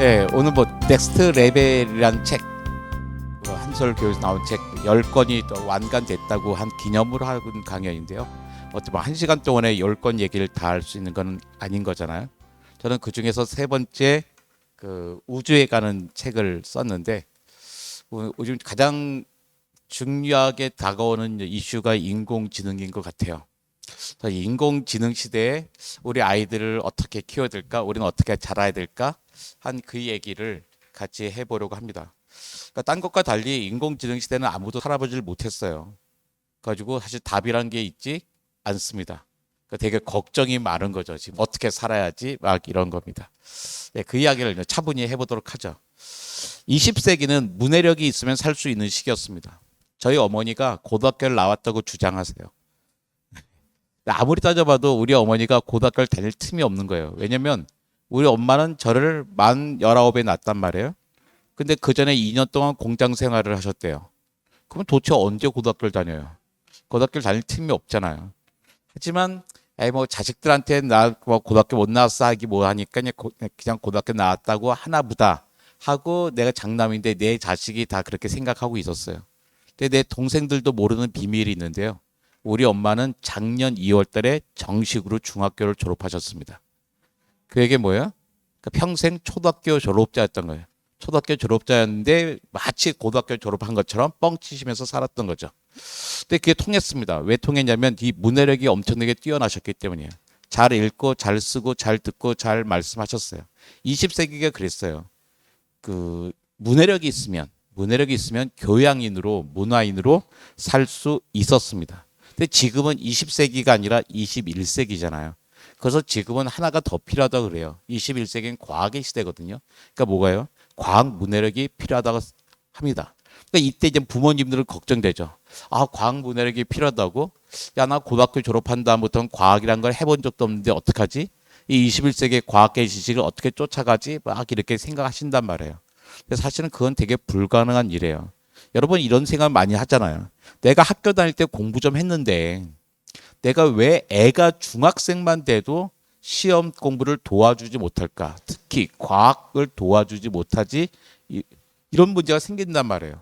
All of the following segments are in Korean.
네, 오늘 뭐 넥스트 레벨이란 책, 한솔 교수에서 나온 책 10권이 또 완간됐다고 한 기념으로 하는 강연인데요. 어떻게 보면 1시간 동안에 10권 얘기를 다 할 수 있는 건 아닌 거잖아요. 저는 그 중에서 세 번째 그 우주에 가는 책을 썼는데, 요즘 가장 중요하게 다가오는 이슈가 인공지능인 것 같아요. 인공지능 시대에 우리 아이들을 어떻게 키워야 될까, 우리는 어떻게 자라야 될까 한 그 얘기를 같이 해보려고 합니다. 그러니까 딴 것과 달리 인공지능 시대는 아무도 살아보질 못했어요. 가지고 사실 답이란 게 있지 않습니다. 그러니까 되게 걱정이 많은 거죠. 지금 어떻게 살아야지 막 이런 겁니다. 네, 그 이야기를 차분히 해보도록 하죠. 20세기는 문해력이 있으면 살 수 있는 시기였습니다. 저희 어머니가 고등학교를 나왔다고 주장하세요. 아무리 따져봐도 우리 어머니가 고등학교를 다닐 틈이 없는 거예요. 왜냐면 우리 엄마는 저를 만 19에 낳았단 말이에요. 근데 그 전에 2년 동안 공장 생활을 하셨대요. 그럼 도대체 언제 고등학교를 다녀요? 고등학교를 다닐 틈이 없잖아요. 하지만 뭐 자식들한테 나 뭐 고등학교 못 나왔어 하기 뭐 하니까 그냥 고등학교 나왔다고 하나 보다 하고, 내가 장남인데 내 자식이 다 그렇게 생각하고 있었어요. 근데 내 동생들도 모르는 비밀이 있는데요. 우리 엄마는 작년 2월 달에 정식으로 중학교를 졸업하셨습니다. 그게 뭐예요? 평생 초등학교 졸업자였던 거예요. 초등학교 졸업자였는데 마치 고등학교 졸업한 것처럼 뻥치시면서 살았던 거죠. 근데 그게 통했습니다. 왜 통했냐면 이 문해력이 엄청나게 뛰어나셨기 때문이에요. 잘 읽고 잘 쓰고 잘 듣고 잘 말씀하셨어요. 20세기가 그랬어요. 그 문해력이 있으면 교양인으로 문화인으로 살 수 있었습니다. 근데 지금은 20세기가 아니라 21세기잖아요. 그래서 지금은 하나가 더 필요하다 그래요. 21세기는 과학의 시대거든요. 그러니까 뭐가요? 과학 문해력이 필요하다고 합니다. 그러니까 이때 이제 부모님들은 걱정되죠. 아, 과학 문해력이 필요하다고? 야, 나 고등학교 졸업한 다음부터는 과학이란 걸 해본 적도 없는데 어떡하지? 이 21세기의 과학의 지식을 어떻게 쫓아가지? 막 이렇게 생각하신단 말이에요. 근데 사실은 그건 되게 불가능한 일이에요. 여러분 이런 생각 많이 하잖아요. 내가 학교 다닐 때 공부 좀 했는데 내가 왜 애가 중학생만 돼도 시험 공부를 도와주지 못할까? 특히 과학을 도와주지 못하지? 이런 문제가 생긴단 말이에요.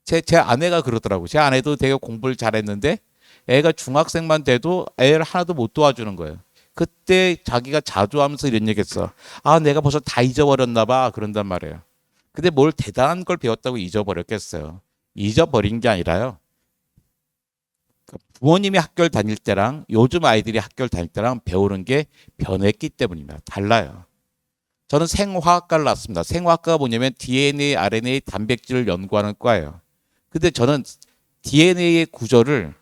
제 아내가 그러더라고요. 제 아내도 되게 공부를 잘했는데 애가 중학생만 돼도 애를 하나도 못 도와주는 거예요. 그때 자기가 자주하면서 이런 얘기했어. 아, 내가 벌써 다 잊어버렸나 봐. 그런단 말이에요. 근데 뭘 대단한 걸 배웠다고 잊어버렸겠어요. 잊어버린 게 아니라요. 부모님이 학교를 다닐 때랑 요즘 아이들이 학교를 다닐 때랑 배우는 게 변했기 때문입니다. 달라요. 저는 생화학과를 나왔습니다. 생화학과가 뭐냐면 DNA, RNA, 단백질을 연구하는 과예요. 근데 저는 DNA의 구조를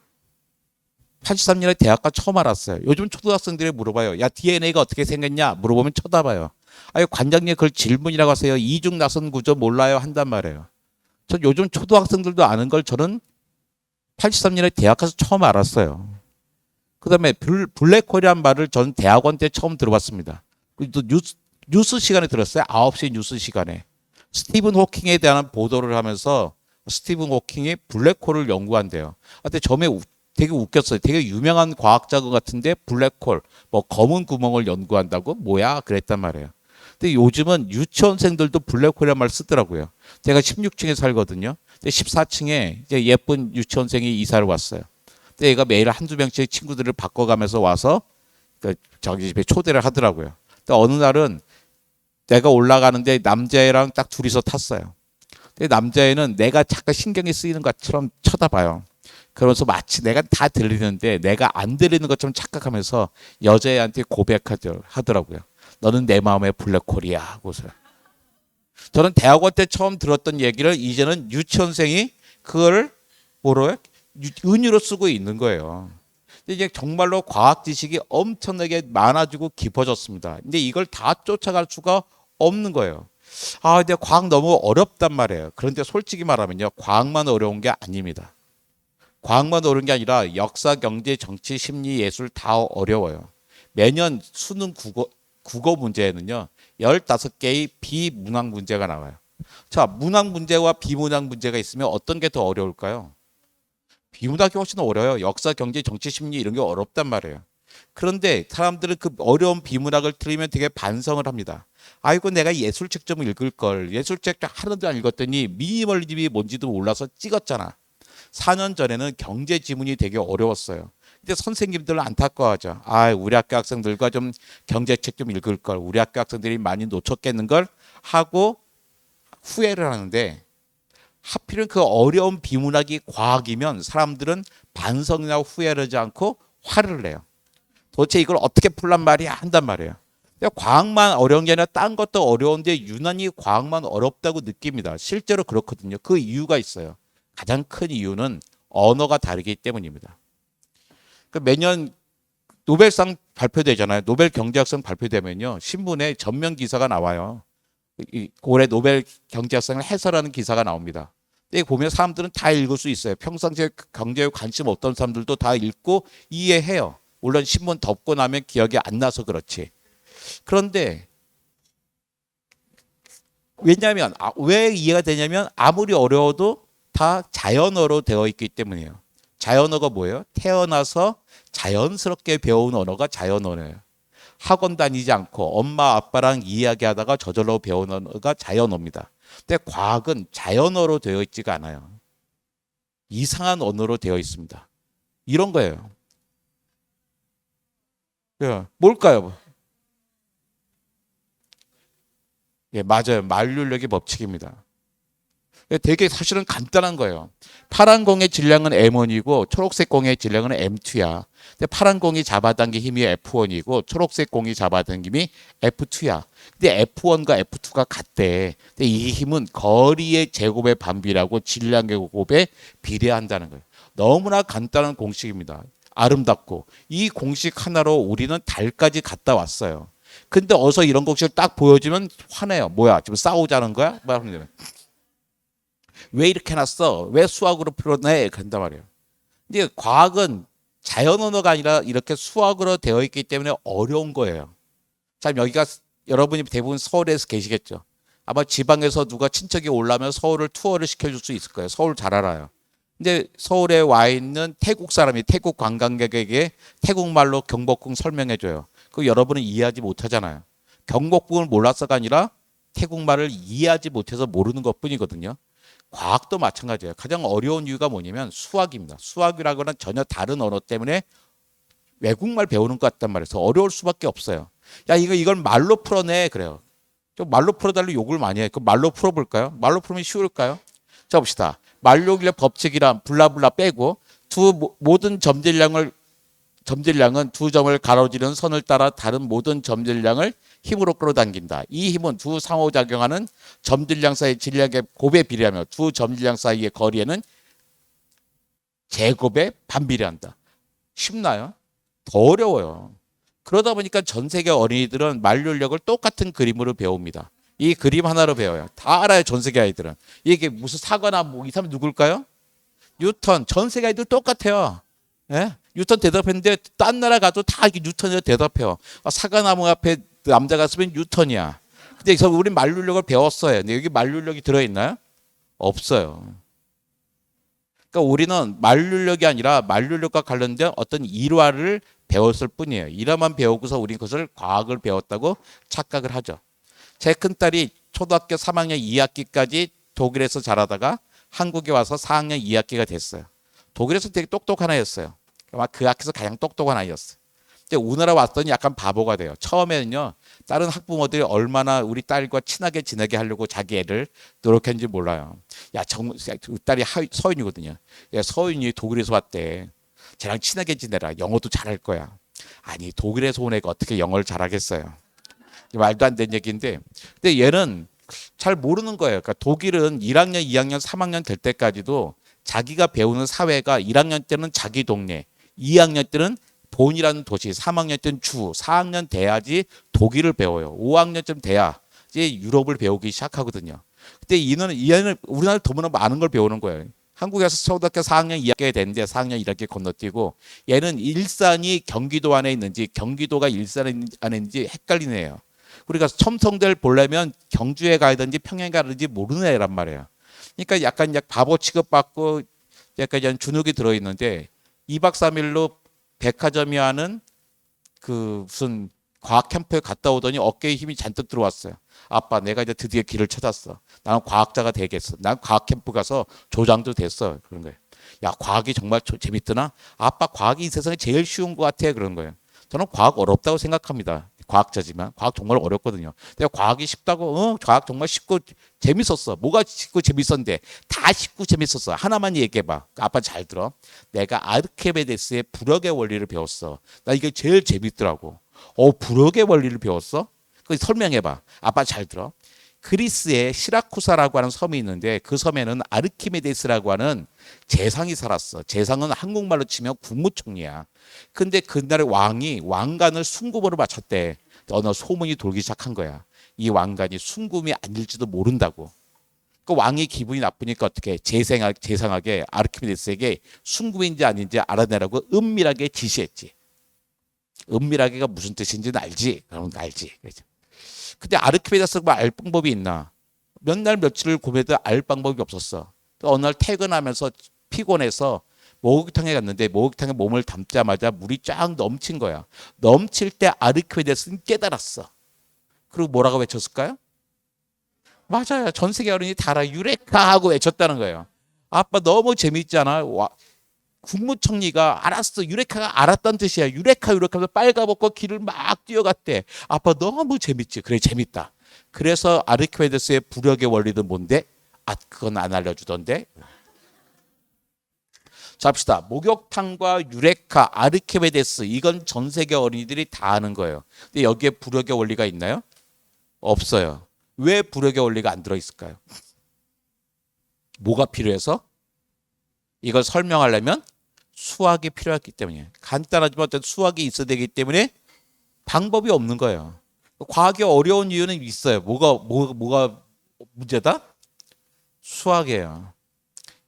83년에 대학과 처음 알았어요. 요즘 초등학생들이 물어봐요. 야, DNA가 어떻게 생겼냐? 물어보면 쳐다봐요. 아니, 관장님 그걸 질문이라고 하세요. 이중 나선 구조 몰라요? 한단 말이에요. 전 요즘 초등학생들도 아는 걸 저는 83년에 대학 가서 처음 알았어요. 그 다음에 블랙홀이란 말을 전 대학원 때 처음 들어봤습니다. 또 뉴스 시간에 들었어요. 9시 뉴스 시간에. 스티븐 호킹에 대한 보도를 하면서 스티븐 호킹이 블랙홀을 연구한대요. 근데 처음에 되게 웃겼어요. 되게 유명한 과학자 같은데 블랙홀, 뭐 검은 구멍을 연구한다고? 뭐야? 그랬단 말이에요. 근데 요즘은 유치원생들도 블랙홀이란 말 쓰더라고요. 제가 16층에 살거든요. 근데 14층에 이제 예쁜 유치원생이 이사를 왔어요. 근데 얘가 매일 한두 명씩 친구들을 바꿔가면서 와서 저기 집에 초대를 하더라고요. 근데 어느 날은 내가 올라가는데 남자애랑 딱 둘이서 탔어요. 근데 남자애는 내가 잠깐 신경이 쓰이는 것처럼 쳐다봐요. 그러면서 마치 내가 다 들리는데 내가 안 들리는 것처럼 착각하면서 여자애한테 고백하더라고요. 너는 내 마음의 블랙홀이야 하고서요. 저는 대학원 때 처음 들었던 얘기를 이제는 유치원생이 그걸 뭐로 은유로 쓰고 있는 거예요. 근데 이제 정말로 과학 지식이 엄청나게 많아지고 깊어졌습니다. 근데 이걸 다 쫓아갈 수가 없는 거예요. 아, 근데 과학 너무 어렵단 말이에요. 그런데 솔직히 말하면요, 과학만 어려운 게 아닙니다. 과학만 어려운 게 아니라 역사, 경제, 정치, 심리, 예술 다 어려워요. 매년 수능 국어 문제에는요, 15개의 비문학 문제가 나와요. 자, 문학 문제와 비문학 문제가 있으면 어떤 게 더 어려울까요? 비문학이 훨씬 어려워요. 역사, 경제, 정치, 심리 이런 게 어렵단 말이에요. 그런데 사람들은 그 어려운 비문학을 들으면 되게 반성을 합니다. 아이고 내가 예술책 좀 읽을 걸. 예술책 하나도 안 읽었더니 미니멀리즘이 뭔지도 몰라서 찍었잖아. 4년 전에는 경제 지문이 되게 어려웠어요. 근데 선생님들은 안타까워하죠. 아, 우리 학교 학생들과 좀 경제책 좀 읽을 걸. 우리 학교 학생들이 많이 놓쳤겠는 걸 하고 후회를 하는데 하필은 그 어려운 비문학이 과학이면 사람들은 반성이나 후회를 하지 않고 화를 내요. 도대체 이걸 어떻게 풀란 말이야 한단 말이에요. 과학만 어려운 게 아니라 딴 것도 어려운데 유난히 과학만 어렵다고 느낍니다. 실제로 그렇거든요. 그 이유가 있어요. 가장 큰 이유는 언어가 다르기 때문입니다. 매년 노벨상 발표되잖아요. 노벨 경제학상 발표되면요. 신문에 전면 기사가 나와요. 올해 노벨 경제학상을 해설하는 기사가 나옵니다. 근데 보면 사람들은 다 읽을 수 있어요. 평상시에 경제에 관심 없던 사람들도 다 읽고 이해해요. 물론 신문 덮고 나면 기억이 안 나서 그렇지. 그런데 왜냐하면 왜 이해가 되냐면 아무리 어려워도 다 자연어로 되어 있기 때문이에요. 자연어가 뭐예요? 태어나서 자연스럽게 배운 언어가 자연어예요. 학원 다니지 않고 엄마 아빠랑 이야기하다가 저절로 배운 언어가 자연어입니다. 근데 과학은 자연어로 되어 있지가 않아요. 이상한 언어로 되어 있습니다. 이런 거예요. 뭘까요? 예, 맞아요. 만류력의 법칙입니다. 되게 사실은 간단한 거예요. 파란 공의 질량은 M1이고 초록색 공의 질량은 M2야. 근데 파란 공이 잡아당긴 힘이 F1이고 초록색 공이 잡아당긴 힘이 F2야. 근데 F1과 F2가 같대. 근데 이 힘은 거리의 제곱의 반비례하고 질량의 곱에 비례한다는 거예요. 너무나 간단한 공식입니다. 아름답고 이 공식 하나로 우리는 달까지 갔다 왔어요. 근데 어서 이런 공식을 딱 보여주면 화내요. 뭐야? 지금 싸우자는 거야? 왜 이렇게 해놨어? 왜 수학으로 풀어내? 그런단 말이에요. 근데 과학은 자연 언어가 아니라 이렇게 수학으로 되어 있기 때문에 어려운 거예요. 참 여기가 여러분이 대부분 서울에서 계시겠죠. 아마 지방에서 누가 친척이 올라면 서울을 투어를 시켜줄 수 있을 거예요. 서울 잘 알아요. 근데 서울에 와 있는 태국 사람이 태국 관광객에게 태국말로 경복궁 설명해줘요. 그 여러분은 이해하지 못하잖아요. 경복궁을 몰라서가 아니라 태국말을 이해하지 못해서 모르는 것뿐이거든요. 과학도 마찬가지예요. 가장 어려운 이유가 뭐냐면 수학입니다. 수학이라고는 전혀 다른 언어 때문에 외국말 배우는 것 같단 말이에요. 어려울 수밖에 없어요. 야, 이걸 말로 풀어내. 그래요. 좀 말로 풀어달라고 욕을 많이 해요. 그 말로 풀어볼까요? 말로 풀면 쉬울까요? 자, 봅시다. 만료기력 법칙이란 블라블라 빼고 모든 점질량은 두 점을 가로지르는 선을 따라 다른 모든 점질량을 힘으로 끌어당긴다. 이 힘은 두 상호작용하는 점질량 사이의 질량의 곱에 비례하며 두 점질량 사이의 거리에는 제곱에 반비례한다. 쉽나요? 더 어려워요. 그러다 보니까 전 세계 어린이들은 만료력을 똑같은 그림으로 배웁니다. 이 그림 하나로 배워요. 다 알아요, 전 세계 아이들은. 이게 무슨 사과나 뭐 이 사람 누굴까요? 뉴턴. 전 세계 아이들 똑같아요. 예? 뉴턴 대답했는데 딴 나라 가도 다 뉴턴이라 대답해요. 사과나무 앞에 남자가 쓰면 뉴턴이야. 근데 여기서 우리 만류력을 배웠어요. 근데 여기 만류력이 들어있나요? 없어요. 그러니까 우리는 만류력이 아니라 만류력과 관련된 어떤 일화를 배웠을 뿐이에요. 일화만 배우고서 우리 그것을 과학을 배웠다고 착각을 하죠. 제 큰딸이 초등학교 3학년 2학기까지 독일에서 자라다가 한국에 와서 4학년 2학기가 됐어요. 독일에서 되게 똑똑한 아이였어요. 아마 그 학교에서 가장 똑똑한 아이였어요. 근데 우리나라 왔더니 약간 바보가 돼요. 처음에는요, 다른 학부모들이 얼마나 우리 딸과 친하게 지내게 하려고 자기 애를 노력했는지 몰라요. 야, 그 딸이 서윤이거든요. 야, 서윤이 독일에서 왔대. 쟤랑 친하게 지내라. 영어도 잘할 거야. 아니, 독일에서 온 애가 어떻게 영어를 잘하겠어요. 말도 안 되는 얘기인데, 근데 얘는 잘 모르는 거예요. 그러니까 독일은 1학년, 2학년, 3학년 될 때까지도 자기가 배우는 사회가 1학년 때는 자기 동네, 2학년 때는 본이라는 도시, 3학년 때는 주, 4학년 돼야지 독일을 배워요. 5학년쯤 돼야 이제 유럽을 배우기 시작하거든요. 근데 얘는 우리나라 더구나 많은 걸 배우는 거예요. 한국에서 초등학교 4학년 2학기가 됐는데 4학년 1학기 건너뛰고 얘는 일산이 경기도 안에 있는지 경기도가 일산 안에 있는지 헷갈리는 애예요. 우리가 첨성대를 보려면 경주에 가야 되는지 평양에 가야 되는지 모르는 애란 말이에요. 그러니까 약간 바보 취급받고 약간 주눅이 들어있는데 2박 3일로 백화점이 하는 그 무슨 과학 캠프에 갔다 오더니 어깨에 힘이 잔뜩 들어왔어요. 아빠, 내가 이제 드디어 길을 찾았어. 나는 과학자가 되겠어. 난 과학 캠프 가서 조장도 됐어. 그런 거예요. 야, 과학이 정말 재밌더나? 아빠, 과학이 이 세상에 제일 쉬운 것 같아. 그런 거예요. 저는 과학 어렵다고 생각합니다. 과학자지만 과학 정말 어렵거든요. 내가 과학이 쉽다고, 과학 정말 쉽고 재밌었어. 뭐가 쉽고 재밌었는데 다 쉽고 재밌었어. 하나만 얘기해봐. 아빠 잘 들어. 내가 아르키메데스의 부력의 원리를 배웠어. 나 이게 제일 재밌더라고. 부력의 원리를 배웠어? 그 설명해봐. 아빠 잘 들어. 그리스에 시라쿠사라고 하는 섬이 있는데 그 섬에는 아르키메데스라고 하는 재상이 살았어. 재상은 한국말로 치면 국무총리야. 근데 그날의 왕이 왕관을 순금으로 바쳤대. 어느 소문이 돌기 시작한 거야. 이 왕관이 순금이 아닐지도 모른다고. 그 왕이 기분이 나쁘니까 어떻게 재상하게 아르키메데스에게 순금인지 아닌지 알아내라고 은밀하게 지시했지. 은밀하게가 무슨 뜻인지는 알지? 그럼 알지. 근데 아르키메데스가 알 방법이 있나? 몇 날 며칠을 고민해도 알 방법이 없었어. 어느 날 퇴근하면서 피곤해서 목욕탕에 갔는데 목욕탕에 몸을 담자마자 물이 쫙 넘친 거야. 넘칠 때 아르키메데스는 깨달았어. 그리고 뭐라고 외쳤을까요? 맞아요. 전 세계 어른이 다 알아. 유레카 하고 외쳤다는 거예요. 아빠 너무 재밌잖아. 국무총리가 알았어. 유레카가 알았다는 뜻이야. 유레카 하면서 빨가벗고 길을 막 뛰어갔대. 아빠 너무 재밌지. 그래 재밌다. 그래서 아르키메데스의 부력의 원리는 뭔데? 그건 안 알려주던데. 자 봅시다. 목욕탕과 유레카, 아르키메데스 이건 전 세계 어린이들이 다 아는 거예요. 근데 여기에 부력의 원리가 있나요? 없어요. 왜 부력의 원리가 안 들어있을까요? 뭐가 필요해서? 이걸 설명하려면 수학이 필요했기 때문이에요. 간단하지만 어떤 수학이 있어야 되기 때문에 방법이 없는 거예요. 과학이 어려운 이유는 있어요. 뭐가 문제다? 수학이에요.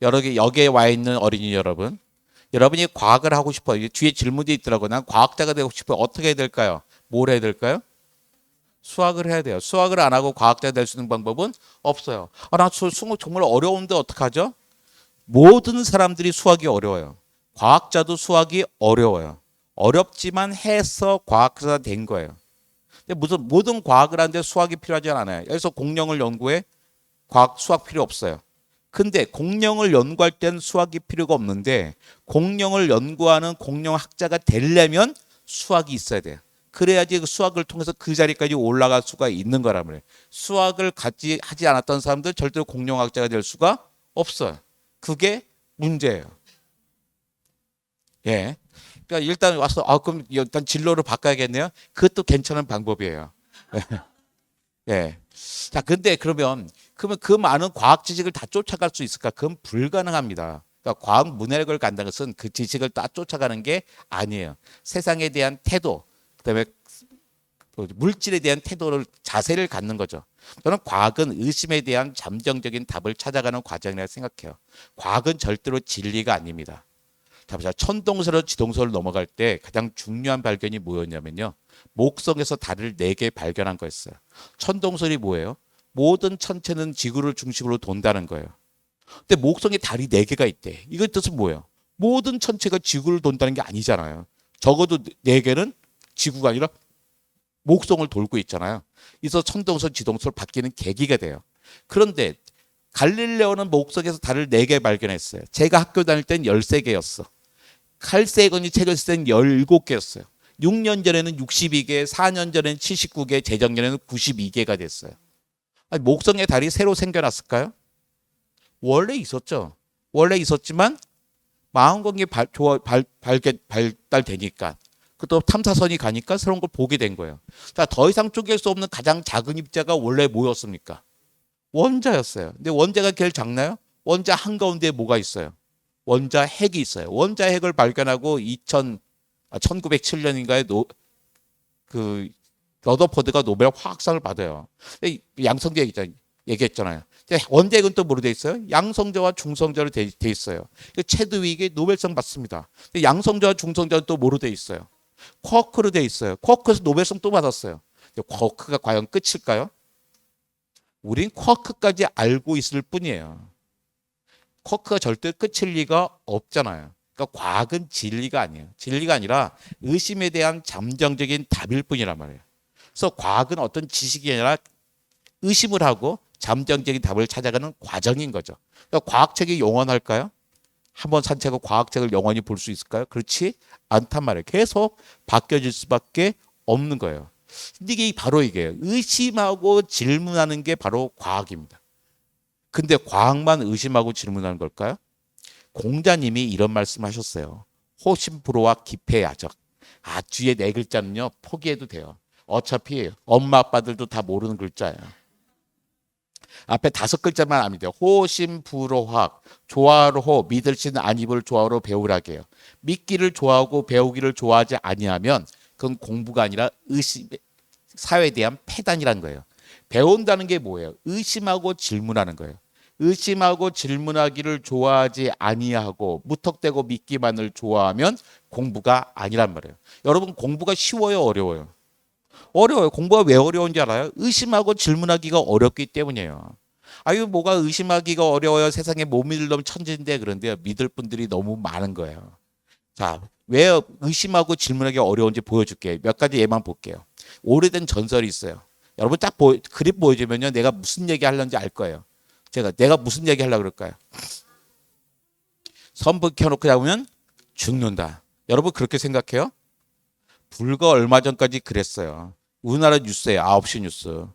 여기에 와 있는 어린이 여러분, 여러분이 과학을 하고 싶어요. 뒤에 질문이 있더라고요. 난 과학자가 되고 싶어요. 어떻게 해야 될까요? 뭘 해야 될까요? 수학을 해야 돼요. 수학을 안 하고 과학자 될 수 있는 방법은 없어요. 나 수학 정말 어려운데 어떡하죠? 모든 사람들이 수학이 어려워요. 과학자도 수학이 어려워요. 어렵지만 해서 과학자가 된 거예요. 근데 모든 과학을 하는데 수학이 필요하지 않아요. 그래서 공룡을 연구해 수학 필요 없어요. 근데 공룡을 연구할 땐 수학이 필요가 없는데 공룡을 연구하는 공룡학자가 되려면 수학이 있어야 돼요. 그래야지 그 수학을 통해서 그 자리까지 올라갈 수가 있는 거란 말이에요. 수학을 같이 하지 않았던 사람들 절대로 공룡학자가 될 수가 없어요. 그게 문제예요. 예. 그러니까 일단 와서 그럼 일단 진로를 바꿔야겠네요. 그것도 괜찮은 방법이에요. 예. 자, 근데 그러면 그 많은 과학 지식을 다 쫓아갈 수 있을까? 그건 불가능합니다. 그러니까 과학 문해력을 간다는 것은 그 지식을 다 쫓아가는 게 아니에요. 세상에 대한 태도, 그다음에 물질에 대한 자세를 갖는 거죠. 저는 과학은 의심에 대한 잠정적인 답을 찾아가는 과정이라고 생각해요. 과학은 절대로 진리가 아닙니다. 자, 보자. 천동설로 지동설을 넘어갈 때 가장 중요한 발견이 뭐였냐면요. 목성에서 달을 4개 발견한 거였어요. 천동설이 뭐예요? 모든 천체는 지구를 중심으로 돈다는 거예요. 근데 목성에 달이 4개가 있대. 이거 뜻은 뭐예요? 모든 천체가 지구를 돈다는 게 아니잖아요. 적어도 4개는 지구가 아니라 목성을 돌고 있잖아요. 그래서 천동설, 지동설 바뀌는 계기가 돼요. 그런데 갈릴레오는 목성에서 달을 4개 발견했어요. 제가 학교 다닐 땐 13개였어. 칼세건이 책을 쓴 17개였어요. 6년 전에는 62개, 4년 전에는 79개, 재작년에는 92개가 됐어요. 아니, 목성의 달이 새로 생겨났을까요? 원래 있었죠. 원래 있었지만 망원경이 발달되니까 또 탐사선이 가니까 새로운 걸 보게 된 거예요. 자, 더 이상 쪼갤 수 없는 가장 작은 입자가 원래 뭐였습니까? 원자였어요. 근데 원자가 제일 작나요? 원자 한가운데에 뭐가 있어요? 원자 핵이 있어요. 원자 핵을 발견하고 1907년인가에 러더포드가 노벨 화학상을 받아요. 양성자 얘기했잖아요. 원자핵은 또 뭐로 돼 있어요? 양성자와 중성자로 돼 있어요. 체드윅이 노벨상 받습니다. 양성자와 중성자는 또 뭐로 돼 있어요? 쿼크로 돼 있어요. 쿼크에서 노벨상 또 받았어요. 쿼크가 과연 끝일까요? 우린 쿼크까지 알고 있을 뿐이에요. 쿼크가 절대 끝일 리가 없잖아요. 그러니까 과학은 진리가 아니에요. 진리가 아니라 의심에 대한 잠정적인 답일 뿐이란 말이에요. 그래서 과학은 어떤 지식이 아니라 의심을 하고 잠정적인 답을 찾아가는 과정인 거죠. 그러니까 과학책이 영원할까요? 한번 산책하고 과학책을 영원히 볼 수 있을까요? 그렇지 않단 말이에요. 계속 바뀌어질 수밖에 없는 거예요. 근데 이게 바로 이게요. 의심하고 질문하는 게 바로 과학입니다. 근데 과학만 의심하고 질문하는 걸까요? 공자님이 이런 말씀하셨어요. 호심불호와 기폐야적. 뒤에 네 글자는요 포기해도 돼요. 어차피 엄마 아빠들도 다 모르는 글자예요. 앞에 다섯 글자만 아면 돼요. 호심불호학, 조화로 호, 믿을 신 안입을 조화로 배우라게요. 믿기를 좋아하고 배우기를 좋아하지 아니하면 그건 공부가 아니라 의심, 사회에 대한 패단이라는 거예요. 배운다는 게 뭐예요? 의심하고 질문하는 거예요. 의심하고 질문하기를 좋아하지 아니하고 무턱대고 믿기만을 좋아하면 공부가 아니란 말이에요. 여러분 공부가 쉬워요, 어려워요? 어려워요. 공부가 왜 어려운지 알아요? 의심하고 질문하기가 어렵기 때문이에요. 아유 뭐가 의심하기가 어려워요. 세상에 못 믿을 놈 천지인데. 그런데 믿을 분들이 너무 많은 거예요. 자, 왜 의심하고 질문하기가 어려운지 보여줄게요. 몇 가지 예만 볼게요. 오래된 전설이 있어요. 여러분 딱 그림 보여주면요 내가 무슨 얘기 하려는지 알 거예요. 내가 무슨 얘기 하려고 그럴까요? 선풍기 켜놓고 자면 죽는다. 여러분 그렇게 생각해요? 불과 얼마 전까지 그랬어요. 우리나라 뉴스예요. 9시 뉴스.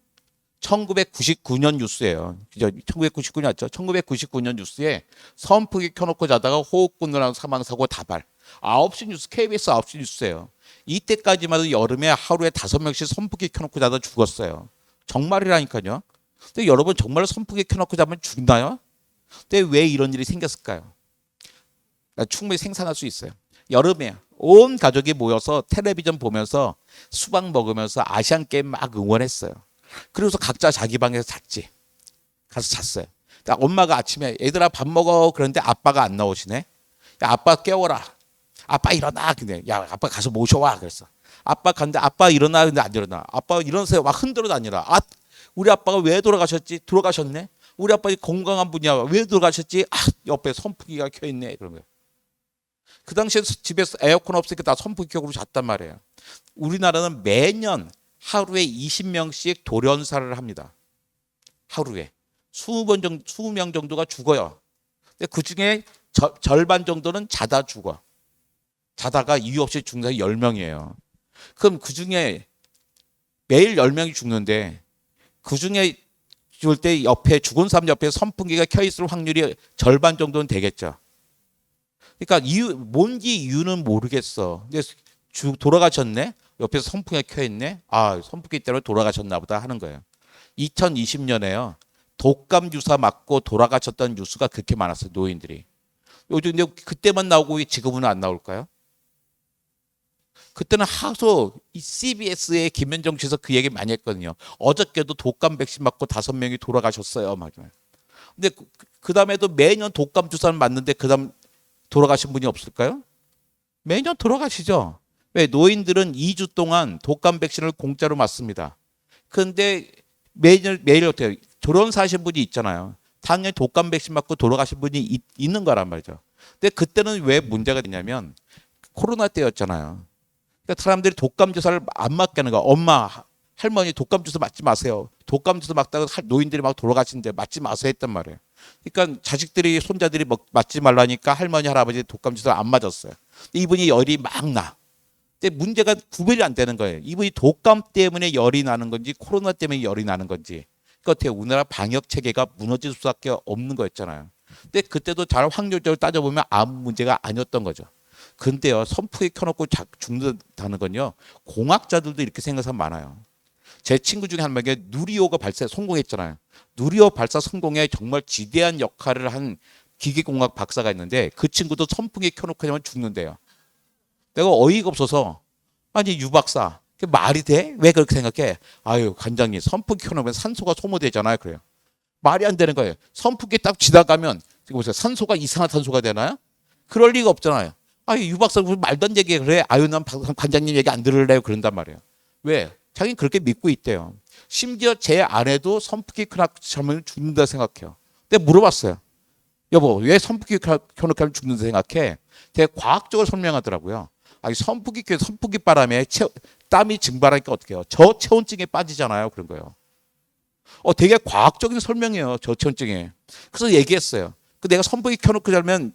1999년 뉴스예요. 1999년 맞죠? 1999년 뉴스에 선풍기 켜놓고 자다가 호흡곤란한 사망사고 다발. 9시 뉴스, KBS 9시 뉴스예요. 이때까지만 해도 여름에 하루에 5명씩 선풍기 켜놓고 자다 죽었어요. 정말이라니까요. 근데 여러분 정말 선풍기 켜놓고 자면 죽나요? 근데 왜 이런 일이 생겼을까요? 충분히 생산할 수 있어요. 여름에 온 가족이 모여서 텔레비전 보면서 수박 먹으면서 아시안 게임 막 응원했어요. 그래서 각자 자기 방에서 잤지. 가서 잤어요. 엄마가 아침에 얘들아 밥 먹어 그런데 아빠가 안 나오시네. 야 아빠 깨워라. 아빠 일어나. 근데 야 아빠 가서 모셔와. 그랬어. 아빠 갔는데 아빠 일어나. 근데 안 일어나. 아빠 일어나세요. 막 흔들어 다니라. 우리 아빠가 왜 돌아가셨지? 돌아가셨네. 우리 아빠 건강한 분이야. 왜 돌아가셨지? 옆에 선풍기가 켜 있네. 그런 거예요. 그 당시에 집에서 에어컨 없으니까 다 선풍기 켜고 잤단 말이에요. 우리나라는 매년 하루에 20명씩 돌연사를 합니다. 하루에 20명 정도가 죽어요. 근데 그 중에 절반 정도는 자다 죽어. 자다가 이유 없이 죽는 사람이 10명이에요. 그럼 그 중에 매일 10명이 죽는데 그 중에 죽을 때 옆에 죽은 사람 옆에 선풍기가 켜 있을 확률이 절반 정도는 되겠죠. 그러니까 뭔지 이유는 모르겠어. 근데 돌아가셨네. 옆에서 선풍기가 켜 있네. 선풍기 때문에 돌아가셨나 보다 하는 거예요. 2020년에요. 독감 주사 맞고 돌아가셨던 뉴스가 그렇게 많았어요. 노인들이. 요즘 근데 그때만 나오고 지금은 안 나올까요? 그때는 하도 CBS의 김현정 씨에서 그 얘기 많이 했거든요. 어저께도 독감 백신 맞고 5명이 돌아가셨어요. 맞아요. 근데 그 다음에도 매년 독감 주사를 맞는데 그 다음 돌아가신 분이 없을까요? 매년 돌아가시죠. 왜? 노인들은 2주 동안 독감 백신을 공짜로 맞습니다. 그런데 매일 어때요? 돌연사하신 분이 있잖아요. 당연히 독감 백신 맞고 돌아가신 분이 있는 거란 말이죠. 근데 그때는 왜 문제가 되냐면 코로나 때였잖아요. 그러니까 사람들이 독감 주사를 안 맞게 하는 거야. 엄마, 할머니 독감 주사 맞지 마세요. 독감 주사 맞다가 노인들이 막 돌아가시는데 맞지 마세요 했단 말이에요. 그러니까 자식들이 손자들이 맞지 말라니까 할머니 할아버지 독감 주사 안 맞았어요. 이분이 열이 막 나. 근데 문제가 구별이 안 되는 거예요. 이분이 독감 때문에 열이 나는 건지 코로나 때문에 열이 나는 건지. 그러니까 우리나라 방역 체계가 무너질 수밖에 없는 거였잖아요. 근데 그때도 잘 확률적으로 따져보면 아무 문제가 아니었던 거죠. 근데요, 선풍기 켜놓고 죽는다는 건요, 공학자들도 이렇게 생각하는 사람 많아요. 제 친구 중에 한 명이 누리호가 성공했잖아요. 누리호 발사 성공에 정말 지대한 역할을 한 기계공학 박사가 있는데 그 친구도 선풍기 켜놓고 하면 죽는데요. 내가 어이가 없어서 아니 유 박사 말이 돼? 왜 그렇게 생각해? 관장님 선풍기 켜놓으면 산소가 소모되잖아요. 그래요. 말이 안 되는 거예요. 선풍기 딱 지나가면 지금 보세요. 산소가 이산화탄소가 되나요? 그럴 리가 없잖아요. 유 박사 무슨 말도 안 되게 그래. 난 관장님 얘기 안 들을래요. 그런단 말이에요. 왜? 자기는 그렇게 믿고 있대요. 심지어 제 아내도 선풍기 켜놓고 자면 죽는다 생각해요. 근데 물어봤어요. 여보, 왜 선풍기 켜놓고 하면 죽는다 생각해? 되게 과학적으로 설명하더라고요. 아니, 선풍기 바람에 땀이 증발하니까 어떻게 해요? 저체온증에 빠지잖아요. 그런 거예요. 되게 과학적인 설명이에요. 저체온증에. 그래서 얘기했어요. 내가 선풍기 켜놓고 자면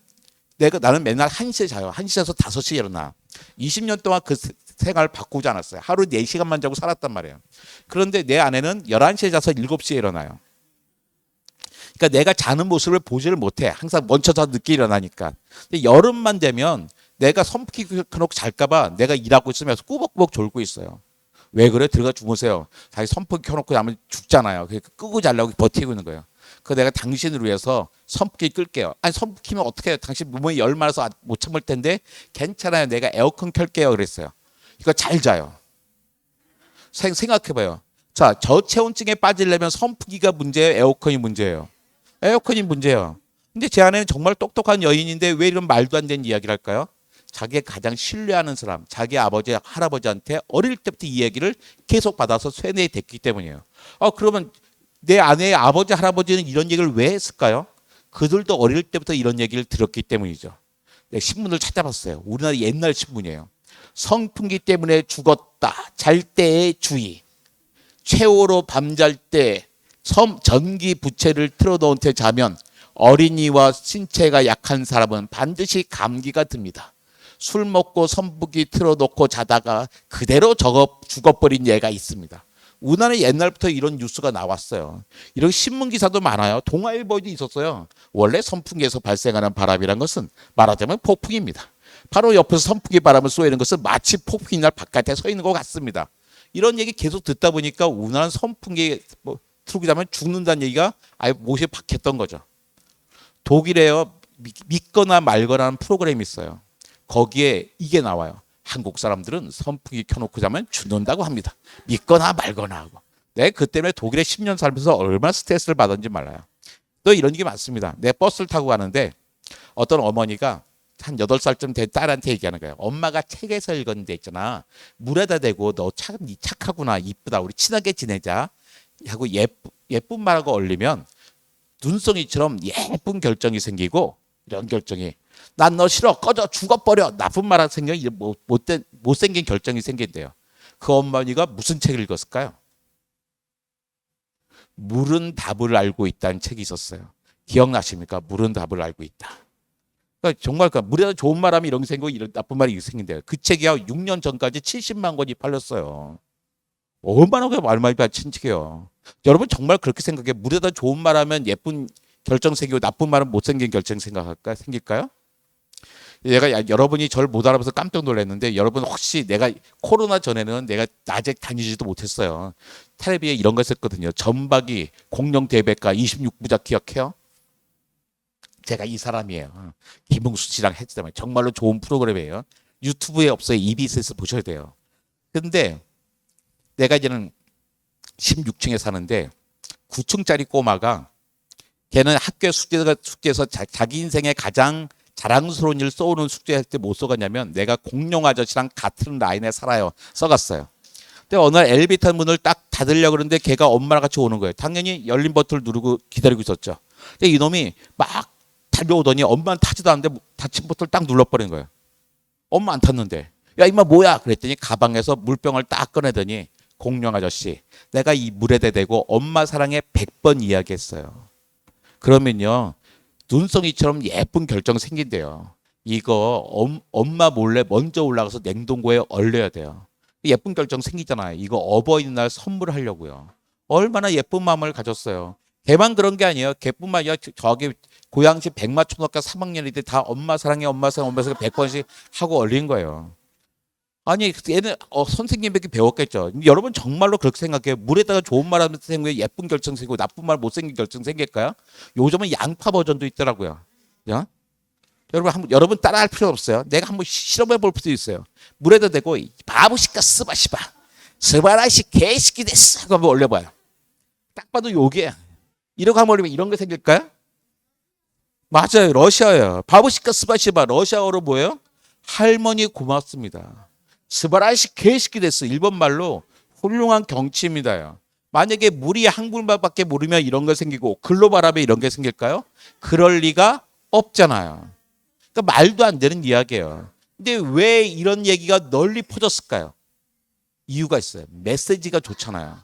나는 맨날 1시에 자요. 1시에서 5시에 일어나. 20년 동안 그 생활을 바꾸지 않았어요. 하루 4시간만 자고 살았단 말이에요. 그런데 내 아내는 11시에 자서 7시에 일어나요. 그러니까 내가 자는 모습을 보지를 못해. 항상 먼저 자서 늦게 일어나니까. 근데 여름만 되면 내가 선풍기 켜놓고 잘까봐 내가 일하고 있으면서 꾸벅꾸벅 졸고 있어요. 왜 그래? 들어가 주무세요. 자기 선풍기 켜놓고 자면 죽잖아요. 그러니까 끄고 자려고 버티고 있는 거예요. 내가 당신을 위해서 선풍기 끌게요. 아니, 선풍기 켜면 어떻게 해요? 당신 몸이 열 많아서 못 참을 텐데 괜찮아요. 내가 에어컨 켤게요. 그랬어요. 이거 잘 자요. 생각해봐요. 자, 저체온증에 빠지려면 선풍기가 문제예요? 에어컨이 문제예요? 에어컨이 문제예요. 근데 제 아내는 정말 똑똑한 여인인데 왜 이런 말도 안 되는 이야기를 할까요? 자기가 가장 신뢰하는 사람, 자기 아버지, 할아버지한테 어릴 때부터 이 얘기를 계속 받아서 쇠뇌됐기 때문이에요. 그러면 내 아내의 아버지, 할아버지는 이런 얘기를 왜 했을까요? 그들도 어릴 때부터 이런 얘기를 들었기 때문이죠. 내가 신문을 찾아봤어요. 우리나라 옛날 신문이에요. 선풍기 때문에 죽었다. 잘 때의 주의. 최후로 밤잘 때 전기 부채를 틀어놓은 채 자면 어린이와 신체가 약한 사람은 반드시 감기가 듭니다. 술 먹고 선풍기 틀어놓고 자다가 그대로 죽어버린 예가 있습니다. 우리나라에 옛날부터 이런 뉴스가 나왔어요. 이런 신문 기사도 많아요. 동아일보에도 있었어요. 원래 선풍기에서 발생하는 바람이란 것은 말하자면 폭풍입니다. 바로 옆에서 선풍기 바람을 쏘이는 것은 마치 폭풍이 날 바깥에 서 있는 것 같습니다. 이런 얘기 계속 듣다 보니까 우리나라는 선풍기 틀고 자면 죽는다는 얘기가 아예 못에 박혔던 거죠. 독일에요. 믿거나 말거나는 프로그램이 있어요. 거기에 이게 나와요. 한국 사람들은 선풍기 켜놓고 자면 죽는다고 합니다. 믿거나 말거나 하고. 내가 그 때문에 독일에 10년 살면서 얼마나 스트레스를 받았는지 몰라요. 또 이런 게 많습니다. 내 버스를 타고 가는데 어떤 어머니가 한 8살쯤 된 딸한테 얘기하는 거예요. 엄마가 책에서 읽었는데 있잖아. 물에다 대고 너 참 착하구나. 이쁘다. 우리 친하게 지내자. 하고 예쁜 말하고 얼리면 눈송이처럼 예쁜 결정이 생기고 이런 결정이 난 너 싫어 꺼져 죽어버려 나쁜 말하고 생기면 못생긴 결정이 생긴대요. 그 어머니가 무슨 책을 읽었을까요? 물은 답을 알고 있다는 책이 있었어요. 기억나십니까? 물은 답을 알고 있다. 그러니까 정말 물에다 좋은 말 하면 이런 게 생기고 이런 나쁜 말이 생긴대요. 그 책이 6년 전까지 70만 권이 팔렸어요. 얼마나 말많이 친척해요. 여러분 정말 그렇게 생각해요? 물에다 좋은 말 하면 예쁜 결정 생기고 나쁜 말은 못생긴 결정 생길까요? 여러분이 저를 못 알아봐서 깜짝 놀랐는데 여러분 혹시 내가 코로나 전에는 내가 낮에 다니지도 못했어요. 텔레비에 이런 거 했었거든요. 전박이 공룡 대백과 26부작 기억해요? 제가 이 사람이에요. 김웅수 씨랑 했잖아요. 정말로 좋은 프로그램이에요. 유튜브에 없어요. EBS에서 보셔야 돼요. 근데 내가 이제는 16층에 사는데 9층짜리 꼬마가 걔는 학교 숙제에서 자기 인생의 가장 자랑스러운 일 써오는 숙제할 때 못 써갔냐면 내가 공룡 아저씨랑 같은 라인에 살아요. 써갔어요. 근데 어느 날 엘리베이터 문을 딱 닫으려고 그러는데 걔가 엄마랑 같이 오는 거예요. 당연히 열린 버튼을 누르고 기다리고 있었죠. 근데 이놈이 막 달려오더니 엄마는 타지도 않는데 닫힌 버튼을 딱 눌러버린 거예요. 엄마 안 탔는데. 야 임마 뭐야? 그랬더니 가방에서 물병을 딱 꺼내더니 공룡 아저씨 내가 이 물에 대고 엄마 사랑에 100번 이야기했어요. 그러면요 눈송이처럼 예쁜 결정 생긴대요. 이거 엄마 몰래 먼저 올라가서 냉동고에 얼려야 돼요. 예쁜 결정 생기잖아요. 이거 어버이날 선물하려고요. 얼마나 예쁜 마음을 가졌어요. 걔만 그런 게 아니에요. 걔뿐만 아니라 저기 고양시 백마초등학교 3학년인데 다 엄마 사랑해 엄마 사랑해 엄마 사랑해 100번씩 하고 얼린 거예요. 아니 얘는 선생님에게 배웠겠죠. 여러분 정말로 그렇게 생각해요? 물에다가 좋은 말 하면서 생기고 예쁜 결정 생기고 나쁜 말 못생긴 결정 생길까요? 요즘은 양파 버전도 있더라고요. 야? 여러분 따라할 필요 없어요. 내가 한번 실험해 볼 수도 있어요. 물에다 대고 바보시까 스바시바 스바라시 개시키 됐어 하고 한번 올려봐요. 딱 봐도 요게 이러고 한번 올리면 이런 게 생길까요? 맞아요. 러시아예요. 바보시까 스바시바 러시아어로 뭐예요? 할머니 고맙습니다. 스바라시 개시키 됐어. 일본 말로 훌륭한 경치입니다요. 만약에 물이 한국말밖에 모르면 이런 거 생기고 글로벌하면 이런 게 생길까요? 그럴 리가 없잖아요. 그러니까 말도 안 되는 이야기예요. 근데 왜 이런 얘기가 널리 퍼졌을까요? 이유가 있어요. 메시지가 좋잖아요.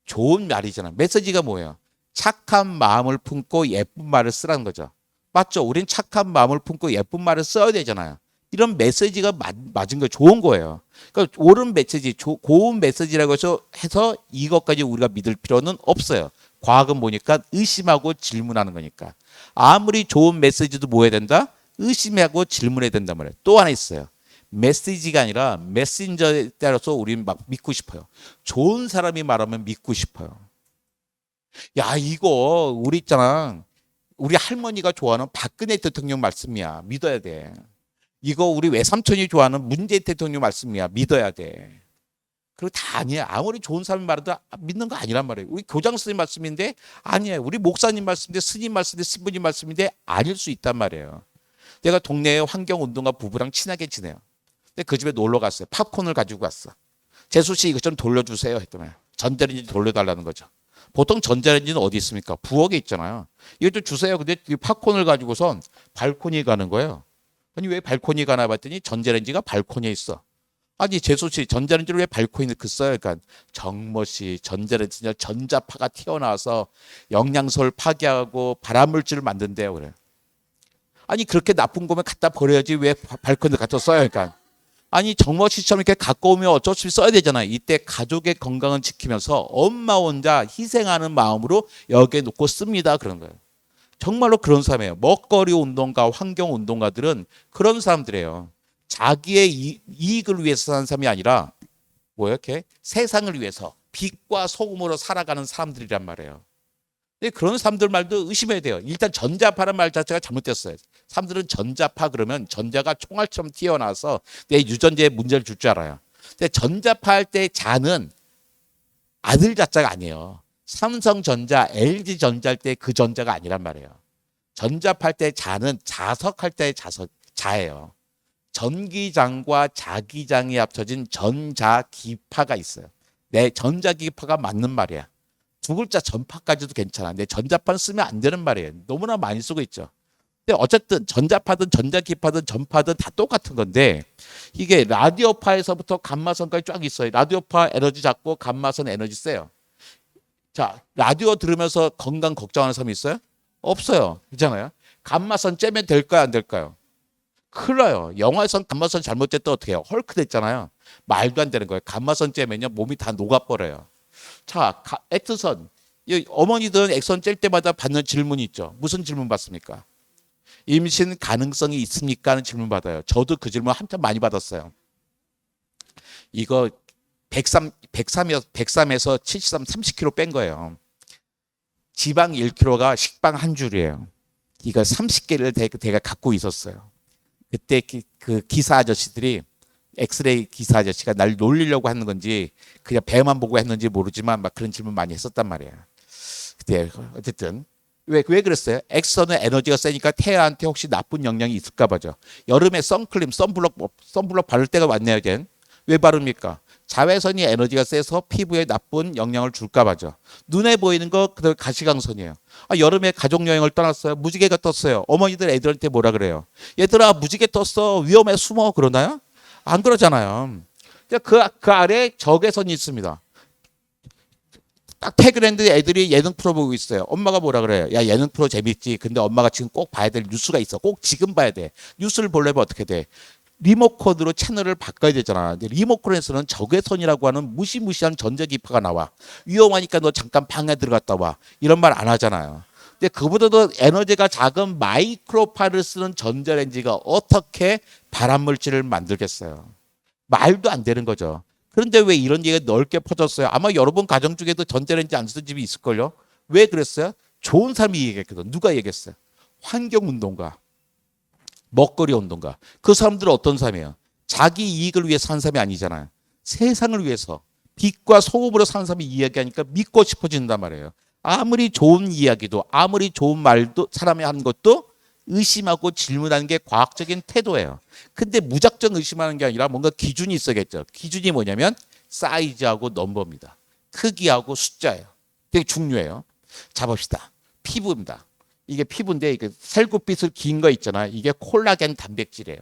좋은 말이잖아요. 메시지가 뭐예요? 착한 마음을 품고 예쁜 말을 쓰라는 거죠. 맞죠? 우린 착한 마음을 품고 예쁜 말을 써야 되잖아요. 이런 메시지가 맞은 거 좋은 거예요. 그러니까 옳은 메시지, 고운 메시지라고 해서 이것까지 우리가 믿을 필요는 없어요. 과학은 보니까 의심하고 질문하는 거니까. 아무리 좋은 메시지도 뭐 해야 된다? 의심하고 질문해야 된단 말이에요. 또 하나 있어요. 메시지가 아니라 메신저에 따라서 우리는 막 믿고 싶어요. 좋은 사람이 말하면 믿고 싶어요. 야, 이거 우리 있잖아. 우리 할머니가 좋아하는 박근혜 대통령 말씀이야. 믿어야 돼. 이거 우리 외삼촌이 좋아하는 문재인 대통령 말씀이야. 믿어야 돼. 그리고 다 아니야. 아무리 좋은 사람이 말해도 믿는 거 아니란 말이에요. 우리 교장 선생님 말씀인데 아니에요. 우리 목사님 말씀인데 스님 말씀인데 신부님 말씀인데 아닐 수 있단 말이에요. 내가 동네에 환경운동가 부부랑 친하게 지내요. 근데 그 집에 놀러 갔어요. 팝콘을 가지고 갔어. 재수 씨 이것 좀 돌려주세요 했더니 전자레인지 돌려달라는 거죠. 보통 전자레인지는 어디 있습니까? 부엌에 있잖아요. 이것 좀 주세요. 근데 이 팝콘을 가지고선 발코니에 가는 거예요. 아니 왜 발코니에 가나 봤더니 전자레인지가 발코니에 있어. 아니 재수 씨 전자레인지를 왜 발코니에 써요? 그러니까 정못이 전자레인지 전자파가 튀어나와서 영양소를 파괴하고 발암물질을 만든대요. 그래. 아니 그렇게 나쁜 거면 갖다 버려야지 왜 발코니에 갖다 써요? 그러니까 아니 정모씨처럼 이렇게 갖고 오면 어쩔 수 없이 써야 되잖아요. 이때 가족의 건강을 지키면서 엄마 혼자 희생하는 마음으로 여기에 놓고 씁니다. 그런 거예요. 정말로 그런 사람이에요. 먹거리 운동가, 환경 운동가들은 그런 사람들이에요. 자기의 이익을 위해서 사는 사람이 아니라 뭐 이렇게 세상을 위해서 빛과 소금으로 살아가는 사람들이란 말이에요. 근데 그런 사람들 말도 의심해야 돼요. 일단 전자파란 말 자체가 잘못됐어요. 사람들은 전자파 그러면 전자가 총알처럼 튀어나와서 내 유전자에 문제를 줄 줄 알아요. 근데 전자파 할 때 자는 아들 자자가 아니에요. 삼성전자, LG전자 할 때 그 전자가 아니란 말이에요. 전자파 할 때 자는 자석할 때의 자예요. 전기장과 자기장이 합쳐진 전자기파가 있어요. 내 전자기파가 맞는 말이야. 두 글자 전파까지도 괜찮아. 근데 전자파는 쓰면 안 되는 말이에요. 너무나 많이 쓰고 있죠. 근데 어쨌든 전자파든 전자기파든 전파든 다 똑같은 건데 이게 라디오파에서부터 감마선까지 쫙 있어요. 라디오파 에너지 작고 감마선 에너지 세요. 자, 라디오 들으면서 건강 걱정하는 사람이 있어요? 없어요. 그렇잖아요. 감마선 째면 될까요? 안 될까요? 큰일 나요. 영화에선 감마선 잘못됐다 어떻게 해요? 헐크 됐잖아요. 말도 안 되는 거예요. 감마선 째면요 몸이 다 녹아버려요. 자, 액선. 어머니들은 액선 짤 때마다 받는 질문이 있죠. 무슨 질문 받습니까? 임신 가능성이 있습니까? 하는 질문 받아요. 저도 그 질문 한참 많이 받았어요. 이거 103에서 73, 30kg 뺀 거예요. 지방 1kg가 식빵 한 줄이에요. 이거 30개를 제가 갖고 있었어요. 그때 그 기사 아저씨들이 엑스레이 기사 아저씨가 날 놀리려고 하는 건지 그냥 배만 보고 했는지 모르지만 막 그런 질문 많이 했었단 말이에요. 그때 어쨌든 왜 그랬어요? 엑선은 에너지가 세니까 태아한테 혹시 나쁜 영향이 있을까 봐죠. 여름에 선크림, 선블록 바를 때가 왔네요. 왜 바릅니까? 자외선이 에너지가 세서 피부에 나쁜 영향을 줄까 봐죠. 눈에 보이는 거 그대로 가시광선이에요. 여름에 가족여행을 떠났어요. 무지개가 떴어요. 어머니들 애들한테 뭐라 그래요? 얘들아 무지개 떴어. 위험해 숨어. 그러나요? 안 그러잖아요. 그 아래에 적외선이 있습니다. 딱 퇴근했는데 애들이 예능 프로 보고 있어요. 엄마가 뭐라 그래요? 야 예능 프로 재밌지. 근데 엄마가 지금 꼭 봐야 될 뉴스가 있어. 꼭 지금 봐야 돼. 뉴스를 보려면 어떻게 돼? 리모컨으로 채널을 바꿔야 되잖아. 근데 리모컨에서는 적외선이라고 하는 무시무시한 전자기파가 나와. 위험하니까 너 잠깐 방에 들어갔다 와. 이런 말 안 하잖아요. 근데 그보다도 에너지가 작은 마이크로파를 쓰는 전자레인지가 어떻게 발암물질을 만들겠어요? 말도 안 되는 거죠. 그런데 왜 이런 얘기가 넓게 퍼졌어요? 아마 여러분 가정 중에도 전자레인지 안 쓰는 집이 있을걸요? 왜 그랬어요? 좋은 사람이 얘기했거든. 누가 얘기했어요? 환경운동가. 먹거리 운동가. 그 사람들은 어떤 사람이에요? 자기 이익을 위해 사는 사람이 아니잖아요. 세상을 위해서 빛과 소금으로 사는 사람이 이야기하니까 믿고 싶어진단 말이에요. 아무리 좋은 이야기도 아무리 좋은 말도 사람이 하는 것도 의심하고 질문하는 게 과학적인 태도예요. 근데 무작정 의심하는 게 아니라 뭔가 기준이 있어야겠죠. 기준이 뭐냐면 사이즈하고 넘버입니다. 크기하고 숫자예요. 되게 중요해요. 자 봅시다. 피부입니다. 이게 피부인데 이게 살구빛을 긴 거 있잖아. 이게 콜라겐 단백질이에요.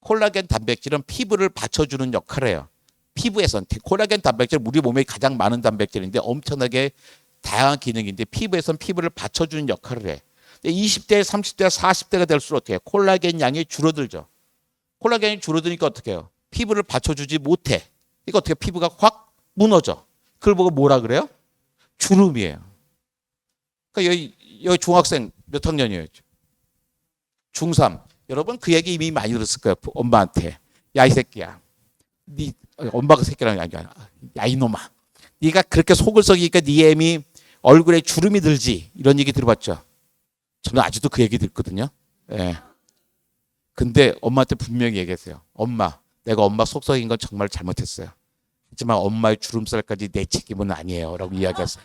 콜라겐 단백질은 피부를 받쳐주는 역할을 해요. 피부에선 콜라겐 단백질은 우리 몸에 가장 많은 단백질인데 엄청나게 다양한 기능인데 피부에선 피부를 받쳐주는 역할을 해. 20대, 30대, 40대가 될수록 어떻게 해요? 콜라겐 양이 줄어들죠. 콜라겐이 줄어드니까 어떻게 해요? 피부를 받쳐주지 못해. 이거 어떻게 피부가 확 무너져. 그걸 보고 뭐라 그래요? 주름이에요. 그러니까 여기 중학생 몇 학년이에요? 중3. 여러분 그 얘기 이미 많이 들었을 거예요. 엄마한테. 야, 이 새끼야. 네 엄마가 새끼라는 게 아니야. 야, 이놈아. 네가 그렇게 속을 썩이니까 네 애미 얼굴에 주름이 들지. 이런 얘기 들어봤죠? 저는 아직도 그 얘기 듣거든요. 예. 근데 엄마한테 분명히 얘기했어요. 엄마, 내가 엄마 속 썩인 건 정말 잘못했어요. 하지만 엄마의 주름살까지 내 책임은 아니에요. 라고 이야기했어요.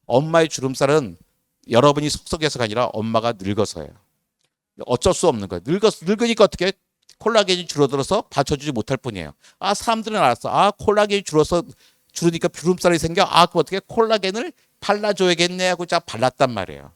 엄마의 주름살은 여러분이 속 썩여서가 아니라 엄마가 늙어서예요. 어쩔 수 없는 거예요. 늙으니까 어떻게 콜라겐이 줄어들어서 받쳐주지 못할 뿐이에요. 아, 사람들은 알았어. 아, 콜라겐이 줄으니까 주름살이 생겨. 아, 그럼 어떻게 콜라겐을 발라줘야겠네 하고 자 발랐단 말이에요.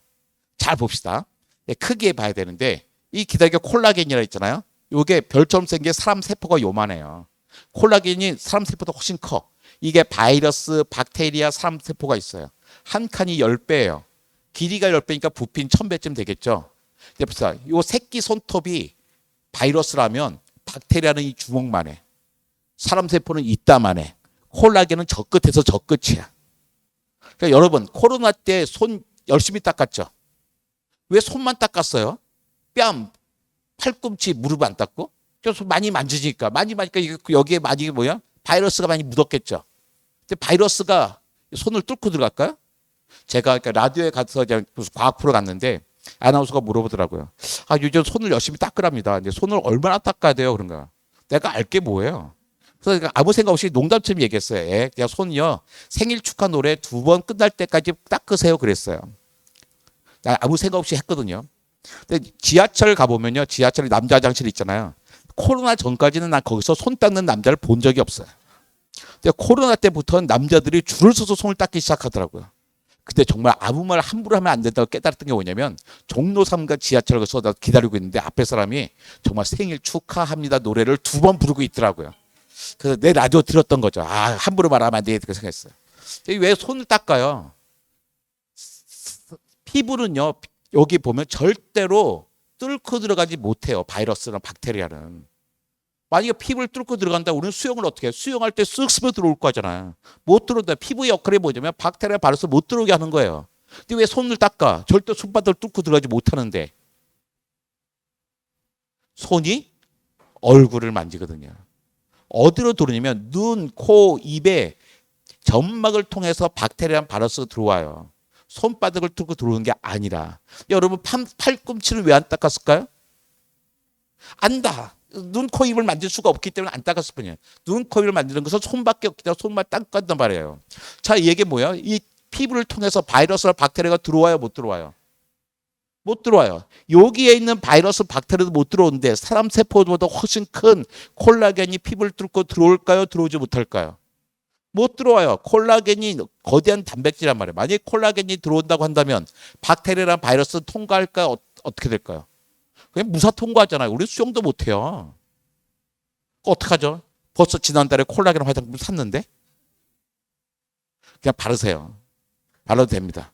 잘 봅시다. 네, 크게 봐야 되는데 이 기다리게 콜라겐이라 했잖아요. 이게 별처럼 생긴 사람 세포가 요만해요. 콜라겐이 사람 세포보다 훨씬 커. 이게 바이러스, 박테리아, 사람 세포가 있어요. 한 칸이 10배예요. 길이가 10배니까 부피는 1000배쯤 되겠죠. 봅시다. 이 새끼 손톱이 바이러스라면 박테리아는 이 주먹만 해. 사람 세포는 이따만 해. 콜라겐은 저 끝에서 저 끝이야. 그러니까 여러분 코로나 때 손 열심히 닦았죠. 왜 손만 닦았어요? 뺨, 팔꿈치, 무릎 안 닦고? 그래서 많이 만지니까 여기에 많이 뭐야? 바이러스가 많이 묻었겠죠. 근데 바이러스가 손을 뚫고 들어갈까요? 제가 그러니까 라디오에 가서 무슨 과학 프로 갔는데 아나운서가 물어보더라고요. 아, 요즘 손을 열심히 닦으랍니다. 근데 손을 얼마나 닦아야 돼요? 그런가? 내가 알게 뭐예요? 그래서 아무 생각 없이 농담처럼 얘기했어요. 그냥 손이요. 생일 축하 노래 2번 끝날 때까지 닦으세요. 그랬어요. 나 아무 생각 없이 했거든요. 근데 지하철 가보면요. 지하철에 남자 화장실 있잖아요. 코로나 전까지는 난 거기서 손 닦는 남자를 본 적이 없어요. 근데 코로나 때부터는 남자들이 줄을 서서 손을 닦기 시작하더라고요. 근데 정말 아무 말 함부로 하면 안 된다고 깨달았던 게 뭐냐면 종로 3가 지하철 가서 기다리고 있는데 앞에 사람이 정말 생일 축하합니다 노래를 2번 부르고 있더라고요. 그래서 내 라디오 들었던 거죠. 아, 함부로 말하면 안 되겠다 생각했어요. 왜 손을 닦아요? 피부는요. 여기 보면 절대로 뚫고 들어가지 못해요. 바이러스나 박테리아는. 만약에 피부를 뚫고 들어간다 우리는 수영을 어떻게 해요? 수영할 때 쓱 스며 들어올 거잖아요. 못 들어온다. 피부의 역할이 뭐냐면 박테리아 바이러스 못 들어오게 하는 거예요. 근데 왜 손을 닦아? 절대 손바닥을 뚫고 들어가지 못하는데. 손이 얼굴을 만지거든요. 어디로 들어오냐면 눈, 코, 입에 점막을 통해서 박테리아 바이러스가 들어와요. 손바닥을 뚫고 들어오는 게 아니라. 여러분 팔꿈치는 왜 안 닦았을까요? 안다. 눈, 코, 입을 만질 수가 없기 때문에 안 닦았을 뿐이에요. 눈, 코, 입을 만지는 것은 손밖에 없기 때문에 손만 닦았단 말이에요. 자, 이게 뭐야? 이 피부를 통해서 바이러스나 박테리아가 들어와요, 못 들어와요? 못 들어와요. 여기에 있는 바이러스, 박테리아도 못 들어오는데 사람 세포보다 훨씬 큰 콜라겐이 피부를 뚫고 들어올까요? 들어오지 못할까요? 못 들어와요. 콜라겐이 거대한 단백질이란 말이에요. 만약에 콜라겐이 들어온다고 한다면 박테리아랑 바이러스는 통과할까요? 어떻게 될까요? 그냥 무사 통과하잖아요. 우리 수영도 못해요. 어떡하죠? 벌써 지난달에 콜라겐 화장품 샀는데? 그냥 바르세요. 바르도 됩니다.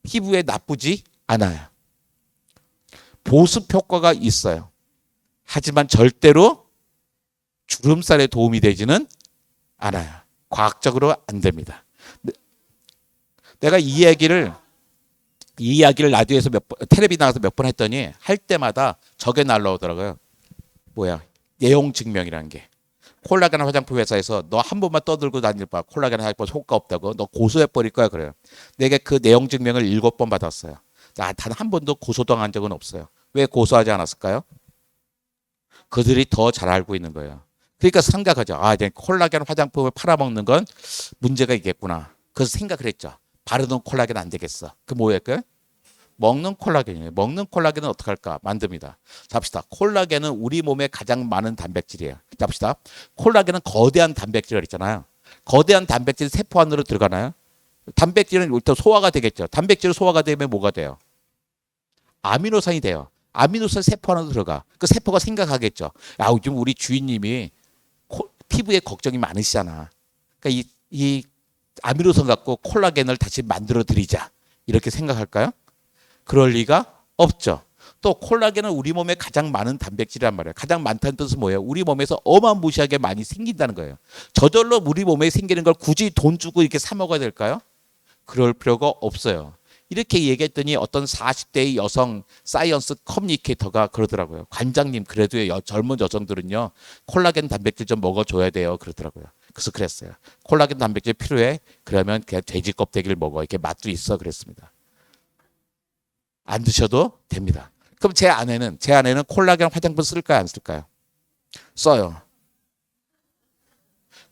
피부에 나쁘지 않아요. 보습 효과가 있어요. 하지만 절대로 주름살에 도움이 되지는 않아요. 과학적으로 안 됩니다. 내가 이 이야기를 라디오에서 텔레비 나가서 몇 번 했더니 할 때마다 저게 날라오더라고요. 뭐야? 내용 증명이라는 게. 콜라겐 화장품 회사에서 너 한 번만 떠들고 다닐봐. 콜라겐 화장품 효과 없다고. 너 고소해 버릴 거야 그래요. 내가 그 내용 증명을 7번 받았어요. 나 단 한 번도 고소당한 적은 없어요. 왜 고소하지 않았을까요? 그들이 더 잘 알고 있는 거예요. 그러니까 생각하죠. 아, 이제 콜라겐 화장품을 팔아먹는 건 문제가 있겠구나. 그래서 생각을 했죠. 바르는 콜라겐 안 되겠어. 그 뭐였고요? 먹는 콜라겐이에요. 먹는 콜라겐은 어떻게 할까? 만듭니다. 잡시다. 콜라겐은 우리 몸에 가장 많은 단백질이에요. 잡시다. 콜라겐은 거대한 단백질을 있잖아요. 거대한 단백질 세포 안으로 들어가나요? 단백질은 일단 소화가 되겠죠. 단백질 소화가 되면 뭐가 돼요? 아미노산이 돼요. 아미노산 세포 하나 들어가. 그 세포가 생각하겠죠. 야, 요즘 우리 주인님이 피부에 걱정이 많으시잖아. 그러니까 이 아미노산 갖고 콜라겐을 다시 만들어 드리자. 이렇게 생각할까요? 그럴 리가 없죠. 또 콜라겐은 우리 몸에 가장 많은 단백질이란 말이에요. 가장 많다는 뜻은 뭐예요? 우리 몸에서 어마무시하게 많이 생긴다는 거예요. 저절로 우리 몸에 생기는 걸 굳이 돈 주고 이렇게 사 먹어야 될까요? 그럴 필요가 없어요. 이렇게 얘기했더니 어떤 40대의 여성 사이언스 커뮤니케이터가 그러더라고요. 관장님, 그래도 젊은 여성들은요, 콜라겐 단백질 좀 먹어줘야 돼요. 그러더라고요. 그래서 그랬어요. 콜라겐 단백질 필요해? 그러면 그냥 돼지 껍데기를 먹어. 이렇게 맛도 있어. 그랬습니다. 안 드셔도 됩니다. 그럼 제 아내는 콜라겐 화장품 쓸까요? 안 쓸까요? 써요.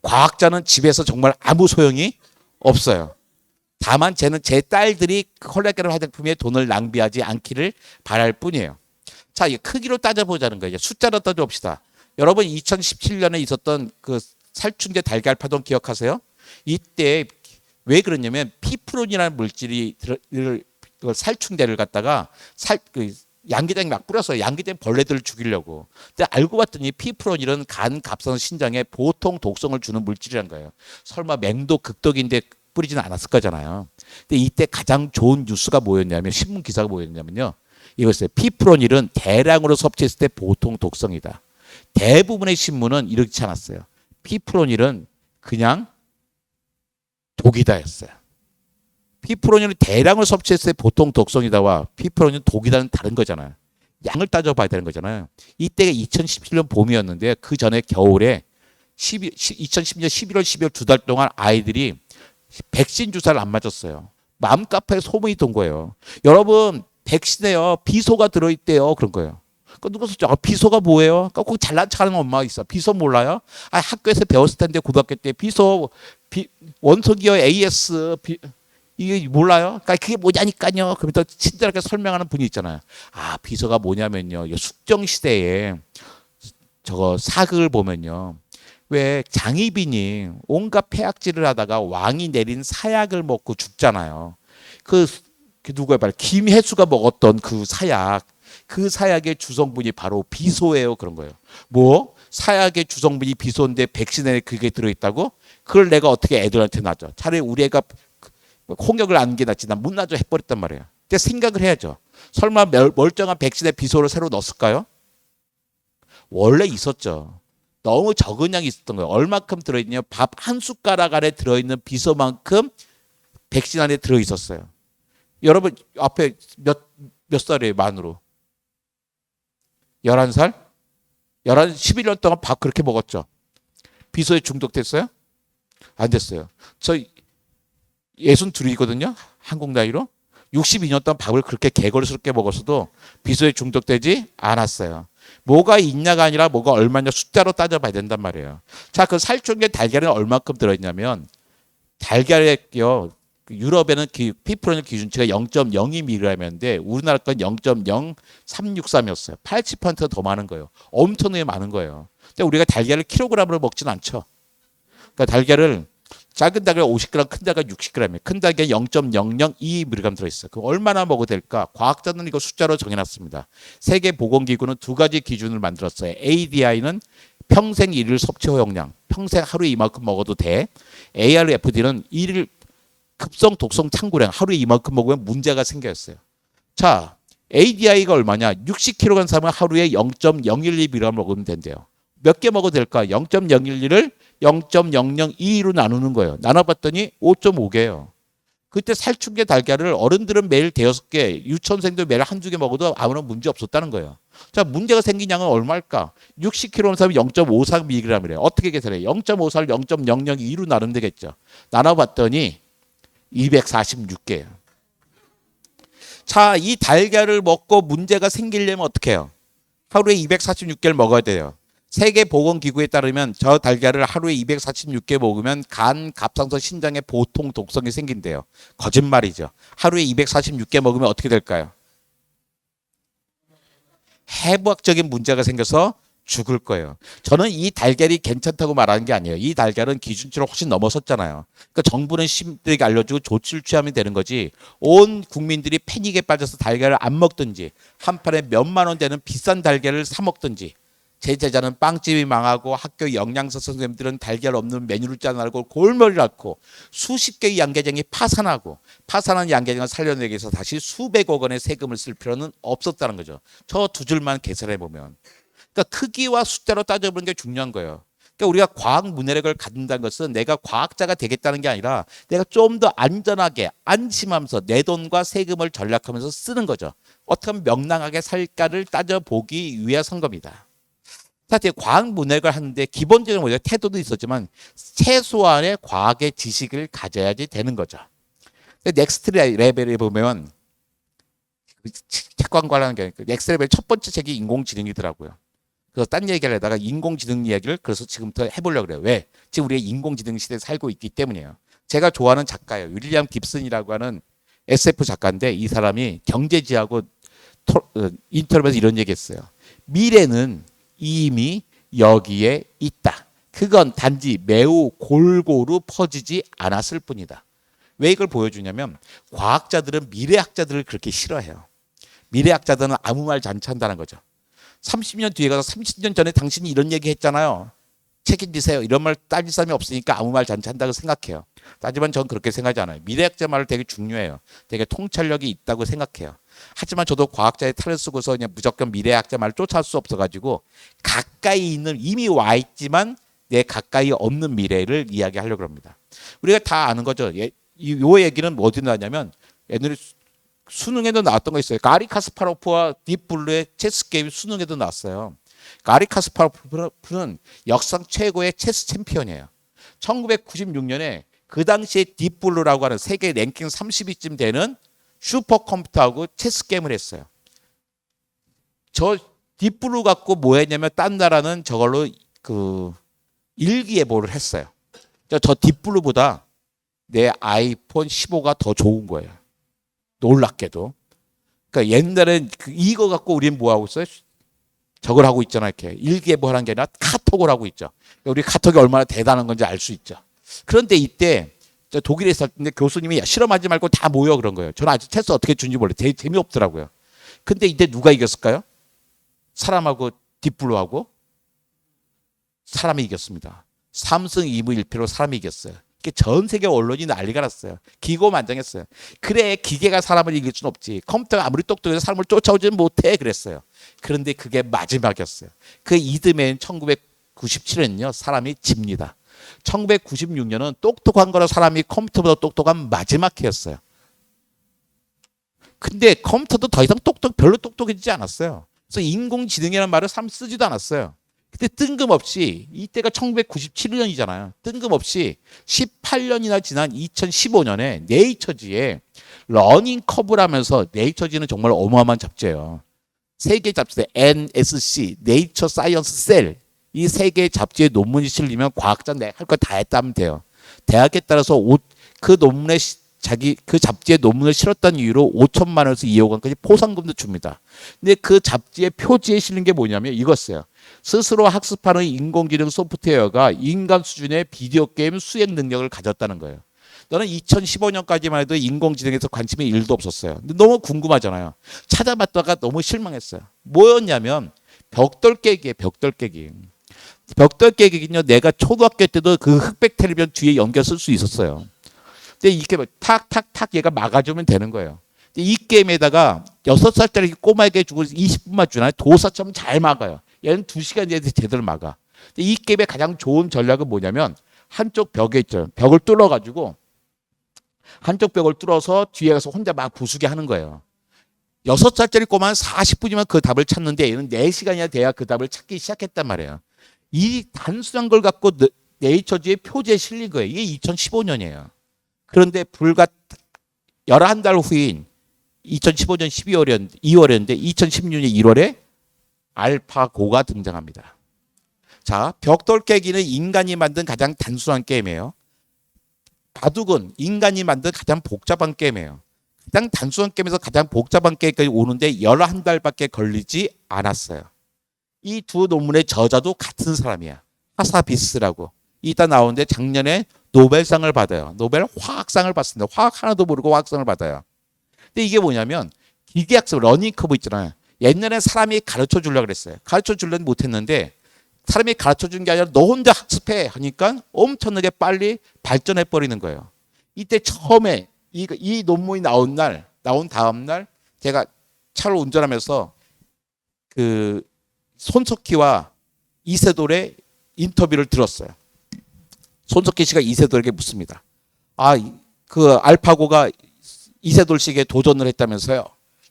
과학자는 집에서 정말 아무 소용이 없어요. 다만 쟤는 제 딸들이 콜라겐 화장품에 돈을 낭비하지 않기를 바랄 뿐이에요. 자, 이 크기로 따져보자는 거예요. 숫자로 따져봅시다. 여러분 2017년에 있었던 그 살충제 달걀 파동 기억하세요? 이때 왜 그러냐면 피프론이라는 물질이 살충제를 갖다가 양계장에 막 뿌렸어요. 양계장 벌레들을 죽이려고. 근데 알고 봤더니 피프론이는 간, 갑선, 신장에 보통 독성을 주는 물질이란 거예요. 설마 맹독, 극독인데 뿌리지는 않았을 거잖아요. 근데 이때 가장 좋은 뉴스가 뭐였냐면, 신문 기사가 뭐였냐면요, 이거였어요. 피프로닐은 대량으로 섭취했을 때 보통 독성이다. 대부분의 신문은 이렇지 않았어요. 피프로닐은 그냥 독이다였어요. 피프로닐은 대량으로 섭취했을 때 보통 독성이다와 피프로닐은 독이다는 다른 거잖아요. 양을 따져봐야 되는 거잖아요. 이때가 2017년 봄이었는데 그 전에 겨울에 2010년 11월, 12월 두 달 동안 아이들이 백신 주사를 안 맞았어요. 맘카페에 소문이 돈 거예요. 여러분, 백신에요, 비소가 들어있대요. 그런 거예요. 누가 썼죠? 비소가 뭐예요? 꼭 잘난 척하는 엄마가 있어. 비소 몰라요? 학교에서 배웠을 텐데, 고등학교 때 비소, 원소기호 AS, 이게 몰라요? 그러니까 그게 뭐냐니까요. 그럼 또 친절하게 설명하는 분이 있잖아요. 비소가 뭐냐면요, 숙정 시대에 저거 사극을 보면요, 왜 장희빈이 온갖 폐악질을 하다가 왕이 내린 사약을 먹고 죽잖아요. 그 누구야, 바로 김혜수가 먹었던 그 사약의 주성분이 바로 비소예요. 그런 거예요. 뭐 사약의 주성분이 비소인데 백신에 그게 들어있다고? 그걸 내가 어떻게 애들한테 놔줘? 차라리 우리 애가 홍역을 안는 게 낫지. 난 못 놔줘 해버렸단 말이에요. 근데 생각을 해야죠. 설마 멀쩡한 백신에 비소를 새로 넣었을까요? 원래 있었죠. 너무 적은 양이 있었던 거예요. 얼마큼 들어있냐? 밥 한 숟가락 안에 들어있는 비소만큼 백신 안에 들어있었어요. 여러분 앞에 몇 살이에요? 만으로 11살? 11년 동안 밥 그렇게 먹었죠. 비소에 중독됐어요? 안 됐어요. 저 62이거든요. 한국 나이로. 62년 동안 밥을 그렇게 개걸스럽게 먹었어도 비소에 중독되지 않았어요. 뭐가 있냐가 아니라 뭐가 얼마냐 숫자로 따져봐야 된단 말이에요. 자, 그 살충제 달걀에는 얼마큼 들어있냐면, 달걀에요, 유럽에는 피프로닐 기준치가 0.02mg이었는데 우리나라 건 0.0363이었어요. 80%가 더 많은 거예요. 엄청나게 많은 거예요. 근데 우리가 달걀을 킬로그램으로 먹지는 않죠. 그러니까 달걀을, 작은 달걀 50g, 큰 달걀 60g이에요. 큰 달걀 0.002mg 들어있어요. 그럼 얼마나 먹어도 될까? 과학자는 이거 숫자로 정해놨습니다. 세계보건기구는 두 가지 기준을 만들었어요. ADI는 평생 일일 섭취 허용량, 평생 하루에 이만큼 먹어도 돼. ARFD는 일일 급성 독성 창고량, 하루에 이만큼 먹으면 문제가 생겼어요. 자, ADI가 얼마냐? 60kg 사면 하루에 0.012mg 먹으면 된대요. 몇 개 먹어도 될까? 0.012를 0.0022로 나누는 거예요. 나눠봤더니 5.5개예요. 그때 살충제 달걀을 어른들은 매일 5개, 유치원생도 매일 한두 개 먹어도 아무런 문제 없었다는 거예요. 자, 문제가 생긴 양은 얼마일까? 60kg 사면 0.54mg이래요. 어떻게 계산해요? 0.54를 0.002로 나누면 되겠죠. 나눠봤더니 246개예요. 자, 이 달걀을 먹고 문제가 생기려면 어떻게 해요? 하루에 246개를 먹어야 돼요. 세계보건기구에 따르면 저 달걀을 하루에 246개 먹으면 간, 갑상선, 신장에 보통 독성이 생긴대요. 거짓말이죠. 하루에 246개 먹으면 어떻게 될까요? 해부학적인 문제가 생겨서 죽을 거예요. 저는 이 달걀이 괜찮다고 말하는 게 아니에요. 이 달걀은 기준치를 훨씬 넘어섰잖아요. 그러니까 정부는 시민들에게 알려주고 조치를 취하면 되는 거지. 온 국민들이 패닉에 빠져서 달걀을 안 먹든지 한 판에 몇만 원 되는 비싼 달걀을 사 먹든지 제 제자는 빵집이 망하고 학교 영양사 선생님들은 달걀 없는 메뉴를 짜나고 골머리를 앓고 수십 개의 양계장이 파산한 양계장을 살려내기 위해서 다시 수백억 원의 세금을 쓸 필요는 없었다는 거죠. 저 두 줄만 계산해 보면. 그러니까 크기와 숫자로 따져보는 게 중요한 거예요. 그러니까 우리가 과학 문해력을 갖는다는 것은 내가 과학자가 되겠다는 게 아니라 내가 좀 더 안전하게 안심하면서 내 돈과 세금을 전략하면서 쓰는 거죠. 어떻게 하면 명랑하게 살까를 따져보기 위해서인 겁니다. 사실 과학 문해력을 하는데 기본적인 뭐죠? 태도도 있었지만 최소한의 과학의 지식을 가져야지 되는 거죠. 넥스트 레벨에 보면 책과 관련한 게 넥스트 레벨 첫 번째 책이 인공지능이더라고요. 그래서 딴 얘기를 하다가 인공지능 이야기를 그래서 지금부터 해보려고 그래요. 왜? 지금 우리가 인공지능 시대에 살고 있기 때문이에요. 제가 좋아하는 작가예요. 윌리엄 깁슨이라고 하는 SF 작가인데 이 사람이 경제지하고 인터뷰에서 이런 얘기했어요. 미래는 이미 여기에 있다. 그건 단지 매우 골고루 퍼지지 않았을 뿐이다. 왜 이걸 보여주냐면 과학자들은 미래학자들을 그렇게 싫어해요. 미래학자들은 아무 말 잔치한다는 거죠. 30년 뒤에 가서 30년 전에 당신이 이런 얘기 했잖아요. 책임지세요. 이런 말 따질 사람이 없으니까 아무 말 잔치한다고 생각해요. 하지만 전 그렇게 생각하지 않아요. 미래학자 말을 되게 중요해요. 되게 통찰력이 있다고 생각해요. 하지만 저도 과학자의 탈을 쓰고서 그냥 무조건 미래학자 말을 쫓아올 수 없어가지고 가까이 있는 이미 와 있지만 내 가까이 없는 미래를 이야기하려고 합니다. 우리가 다 아는 거죠. 이 얘기는 어디 나냐면 옛날에 수능에도 나왔던 거 있어요. 가리 카스파로프와 딥블루의 체스 게임 수능에도 나왔어요. 가리 카스파로프는 역사상 최고의 체스 챔피언이에요. 1996년에 그 당시에 딥블루라고 하는 세계 랭킹 30위쯤 되는 슈퍼컴퓨터하고 체스 게임을 했어요. 저 딥블루 갖고 뭐 했냐면 딴 나라는 저걸로 그 일기예보를 했어요. 저 딥블루보다 내 아이폰 15가 더 좋은 거예요. 놀랍게도. 그러니까 옛날엔 이거 갖고 우리는 뭐 하고 있어요? 저걸 하고 있잖아요. 이렇게 일기예보 하는 게 아니라 카톡을 하고 있죠. 우리 카톡이 얼마나 대단한 건지 알 수 있죠. 그런데 이때 저 독일에 있을 때 교수님이 실험하지 말고 다 모여 그런 거예요. 저는 아직 체스 어떻게 준지 몰라요. 재미없더라고요. 근데 이때 누가 이겼을까요? 사람하고 딥블루하고 사람이 이겼습니다. 3승 2무 1패로 사람이 이겼어요. 전 세계 언론이 난리가 났어요. 기고만장했어요. 그래 기계가 사람을 이길 수는 없지. 컴퓨터가 아무리 똑똑해도 사람을 쫓아오지는 못해 그랬어요. 그런데 그게 마지막이었어요. 그 이듬해인 1997년은요. 사람이 집니다. 1996년은 똑똑한 거로 사람이 컴퓨터보다 똑똑한 마지막 해였어요. 근데 컴퓨터도 더 이상 별로 똑똑해지지 않았어요. 그래서 인공지능이라는 말을 사람 쓰지도 않았어요. 근데 뜬금없이 이때가 1997년이잖아요. 뜬금없이 18년이나 지난 2015년에 네이처지에 러닝 커브라면서 네이처지는 정말 어마어마한 잡지예요. 세계 잡지 NSC 네이처 사이언스 셀 이 세 개의 잡지에 논문이 실리면 과학자 내가 할 거 다 했다 하면 돼요. 대학에 따라서 그 논문에 그 잡지에 논문을 실었다는 이유로 5천만 원에서 2억 원까지 포상금도 줍니다. 근데 그 잡지의 표지에 실린 게 뭐냐면 이거였어요. 스스로 학습하는 인공지능 소프트웨어가 인간 수준의 비디오 게임 수행 능력을 가졌다는 거예요. 저는 2015년까지만 해도 인공지능에서 관심이 1도 없었어요. 근데 너무 궁금하잖아요. 찾아봤다가 너무 실망했어요. 뭐였냐면 벽돌 깨기예요. 벽돌 깨기. 벽돌 깨기는요. 내가 초등학교 때도 그 흑백 텔레비전 뒤에 연결 쓸 수 있었어요. 근데 이게 탁탁탁 얘가 막아주면 되는 거예요. 이 게임에다가 6살짜리 꼬마에게 주고 20분만 주나요? 도사처럼 잘 막아요. 얘는 2시간 뒤에 제대로 막아. 근데 이 게임의 가장 좋은 전략은 뭐냐면 한쪽 벽에 있죠. 벽을 뚫어가지고 한쪽 벽을 뚫어서 뒤에 가서 혼자 막 부수게 하는 거예요. 6살짜리 꼬마는 40분이면 그 답을 찾는데 얘는 4시간이나 돼야 그 답을 찾기 시작했단 말이에요. 이 단순한 걸 갖고 네이처지의 표지에 실린 거예요. 이게 2015년이에요. 그런데 불과 11달 후인 2015년 2월이었는데 2016년 1월에 알파고가 등장합니다. 자, 벽돌 깨기는 인간이 만든 가장 단순한 게임이에요. 바둑은 인간이 만든 가장 복잡한 게임이에요. 가장 단순한 게임에서 가장 복잡한 게임까지 오는데 11달밖에 걸리지 않았어요. 이 두 논문의 저자도 같은 사람이야. 하사비스라고. 이따 나오는데 작년에 노벨상을 받아요. 노벨 화학상을 받습니다. 화학 하나도 모르고 화학상을 받아요. 근데 이게 뭐냐면 기계학습 러닝 커브 있잖아요. 옛날에 사람이 가르쳐 주려고 그랬어요. 가르쳐 주려는 못했는데 사람이 가르쳐 준 게 아니라 너 혼자 학습해 하니까 엄청나게 빨리 발전해 버리는 거예요. 이때 처음에 이 논문이 나온 다음 날 제가 차를 운전하면서 그 손석희와 이세돌의 인터뷰를 들었어요. 손석희 씨가 이세돌에게 묻습니다. 그 알파고가 이세돌 씨에게 도전을 했다면서요.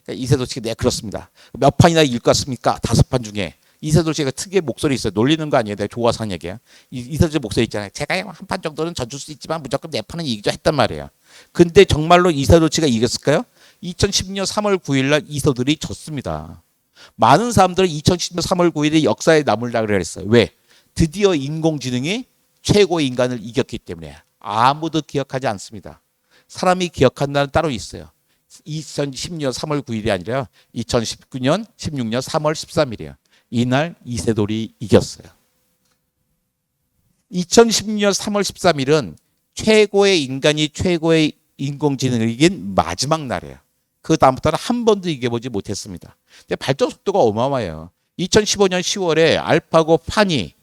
이세돌 씨가 네 그렇습니다. 몇 판이나 읽었습니까? 5판 중에. 이세돌 씨가 특유의 목소리 있어요. 놀리는 거 아니에요. 내가 좋아서 한 얘기야. 이세돌 씨 목소리 있잖아요. 제가 한 판 정도는 져줄 수 있지만 무조건 4판은 이기죠 했단 말이에요. 근데 정말로 이세돌 씨가 이겼을까요? 2010년 3월 9일 날 이세돌이 졌습니다. 많은 사람들은 2010년 3월 9일이 역사에 남으려고 그랬어요. 왜? 드디어 인공지능이 최고의 인간을 이겼기 때문에. 아무도 기억하지 않습니다. 사람이 기억한 날은 따로 있어요. 2010년 3월 9일이 아니라 2019년 16년 3월 13일이에요. 이날 이세돌이 이겼어요. 2016년 3월 13일은 최고의 인간이 최고의 인공지능을 이긴 마지막 날이에요. 그 다음부터는 한 번도 이겨보지 못했습니다. 근데 발전 속도가 어마어마해요. 2015년 10월에 알파고 판이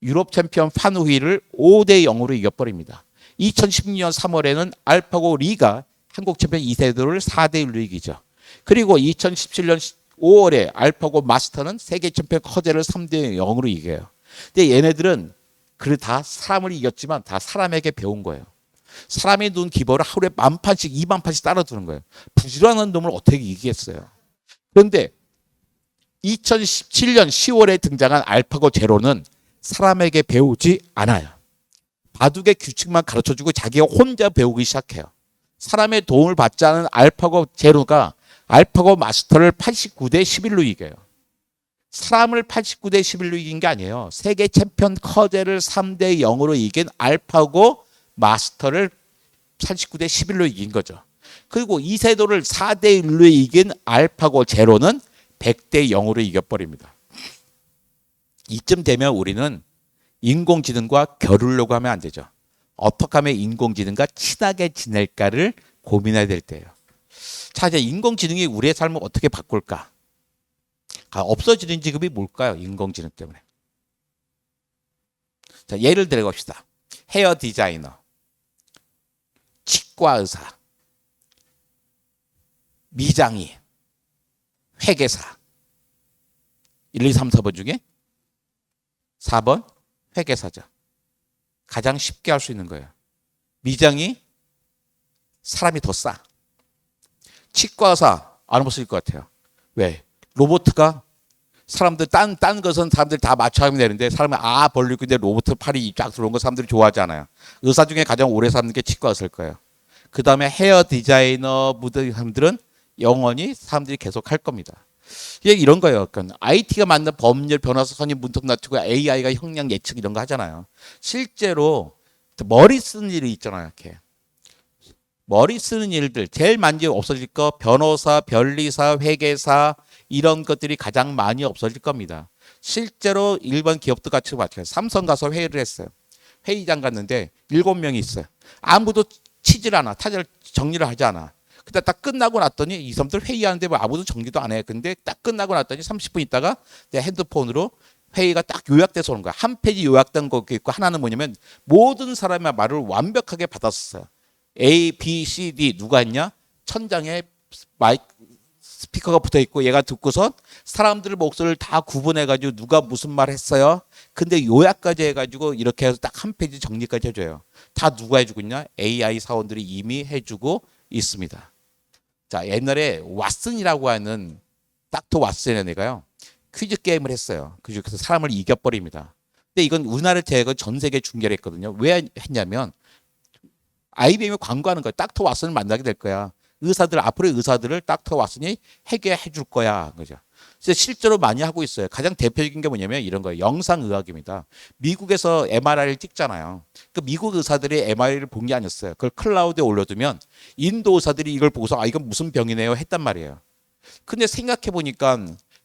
유럽 챔피언 판후이를 5대 0으로 이겨버립니다. 2016년 3월에는 알파고 리가 한국 챔피언 이세돌을 4대 1로 이기죠. 그리고 2017년 5월에 알파고 마스터는 세계 챔피언 커제를 3대 0으로 이겨요. 근데 얘네들은 다 사람을 이겼지만 다 사람에게 배운 거예요. 사람이 눈 기버를 하루에 10,000판씩 20,000판씩 따라두는 거예요. 부지런한 놈을 어떻게 이기겠어요. 그런데 2017년 10월에 등장한 알파고 제로는 사람에게 배우지 않아요. 바둑의 규칙만 가르쳐주고 자기가 혼자 배우기 시작해요. 사람의 도움을 받지 않은 알파고 제로가 알파고 마스터를 89대 11로 이겨요. 사람을 89대 11로 이긴 게 아니에요. 세계 챔피언 커제를 3대 0으로 이긴 알파고 마스터를 89대 11로 이긴 거죠. 그리고 이세돌을 4대 1로 이긴 알파고 제로는 100대 0으로 이겨버립니다. 이쯤 되면 우리는 인공지능과 겨루려고 하면 안 되죠. 어떻게 하면 인공지능과 친하게 지낼까를 고민해야 될 때예요. 자, 이제 인공지능이 우리의 삶을 어떻게 바꿀까? 없어지는 직업이 뭘까요? 인공지능 때문에. 자, 예를 들어 봅시다. 헤어 디자이너, 치과 의사, 미장이, 회계사. 1, 2, 3, 4번 중에 4번 회계사죠. 가장 쉽게 할 수 있는 거예요. 미장이 사람이 더 싸. 치과 의사 안 해봤을 것 같아요. 왜? 로봇가 사람들 딴 것은 사람들 다 맞춰 하면 되는데 사람이 벌리고 있는데 로봇 팔이 쫙 들어온 거 사람들이 좋아하지 않아요. 의사 중에 가장 오래 사는 게 치과 의사일 거예요. 그 다음에 헤어 디자이너 무드 사람들은 영원히 사람들이 계속 할 겁니다. 이런 거예요. 그러니까 IT가 만든 법률 변호사 선임 문턱 낮추고 AI가 형량 예측 이런 거 하잖아요. 실제로 머리 쓰는 일이 있잖아요. 이렇게. 머리 쓰는 일들 제일 많이 없어질 거 변호사, 변리사, 회계사 이런 것들이 가장 많이 없어질 겁니다. 실제로 일반 기업도 같이 마찬가지예요. 삼성 가서 회의를 했어요. 회의장 갔는데 7명이 있어요. 아무도 치질 않아. 타자를 정리를 하지 않아. 근데 딱 끝나고 났더니 이 사람들 회의하는데 뭐 아무도 정리도 안 해. 근데 딱 끝나고 났더니 30분 있다가 내 핸드폰으로 회의가 딱 요약돼서 오는 거야. 한 페이지 요약된 거 있고 하나는 뭐냐면 모든 사람의 말을 완벽하게 받았어요. A, B, C, D 누가 했냐? 천장에 마이크 스피커가 붙어 있고 얘가 듣고서 사람들 목소리를 다 구분해 가지고 누가 무슨 말 했어요. 근데 요약까지 해 가지고 이렇게 해서 딱 한 페이지 정리까지 해줘요. 다 누가 해주고 있냐? AI 사원들이 이미 해주고 있습니다. 자, 옛날에 왓슨이라고 하는 닥터 왓슨의 애가요 퀴즈 게임을 했어요. 그래서 사람을 이겨버립니다. 근데 이건 우리나라를 제외하고 전 세계 중계를 했거든요. 왜 했냐면 IBM이 광고하는 거예요. 닥터 왓슨을 만나게 될 거야. 앞으로의 의사들을 닥터 왓슨이 해결해 줄 거야. 그죠? 그래서 실제로 많이 하고 있어요. 가장 대표적인 게 뭐냐면 이런 거예요. 영상의학입니다. 미국에서 MRI를 찍잖아요. 그 미국 의사들이 MRI를 본 게 아니었어요. 그걸 클라우드에 올려두면 인도 의사들이 이걸 보고서 이건 무슨 병이네요 했단 말이에요. 근데 생각해 보니까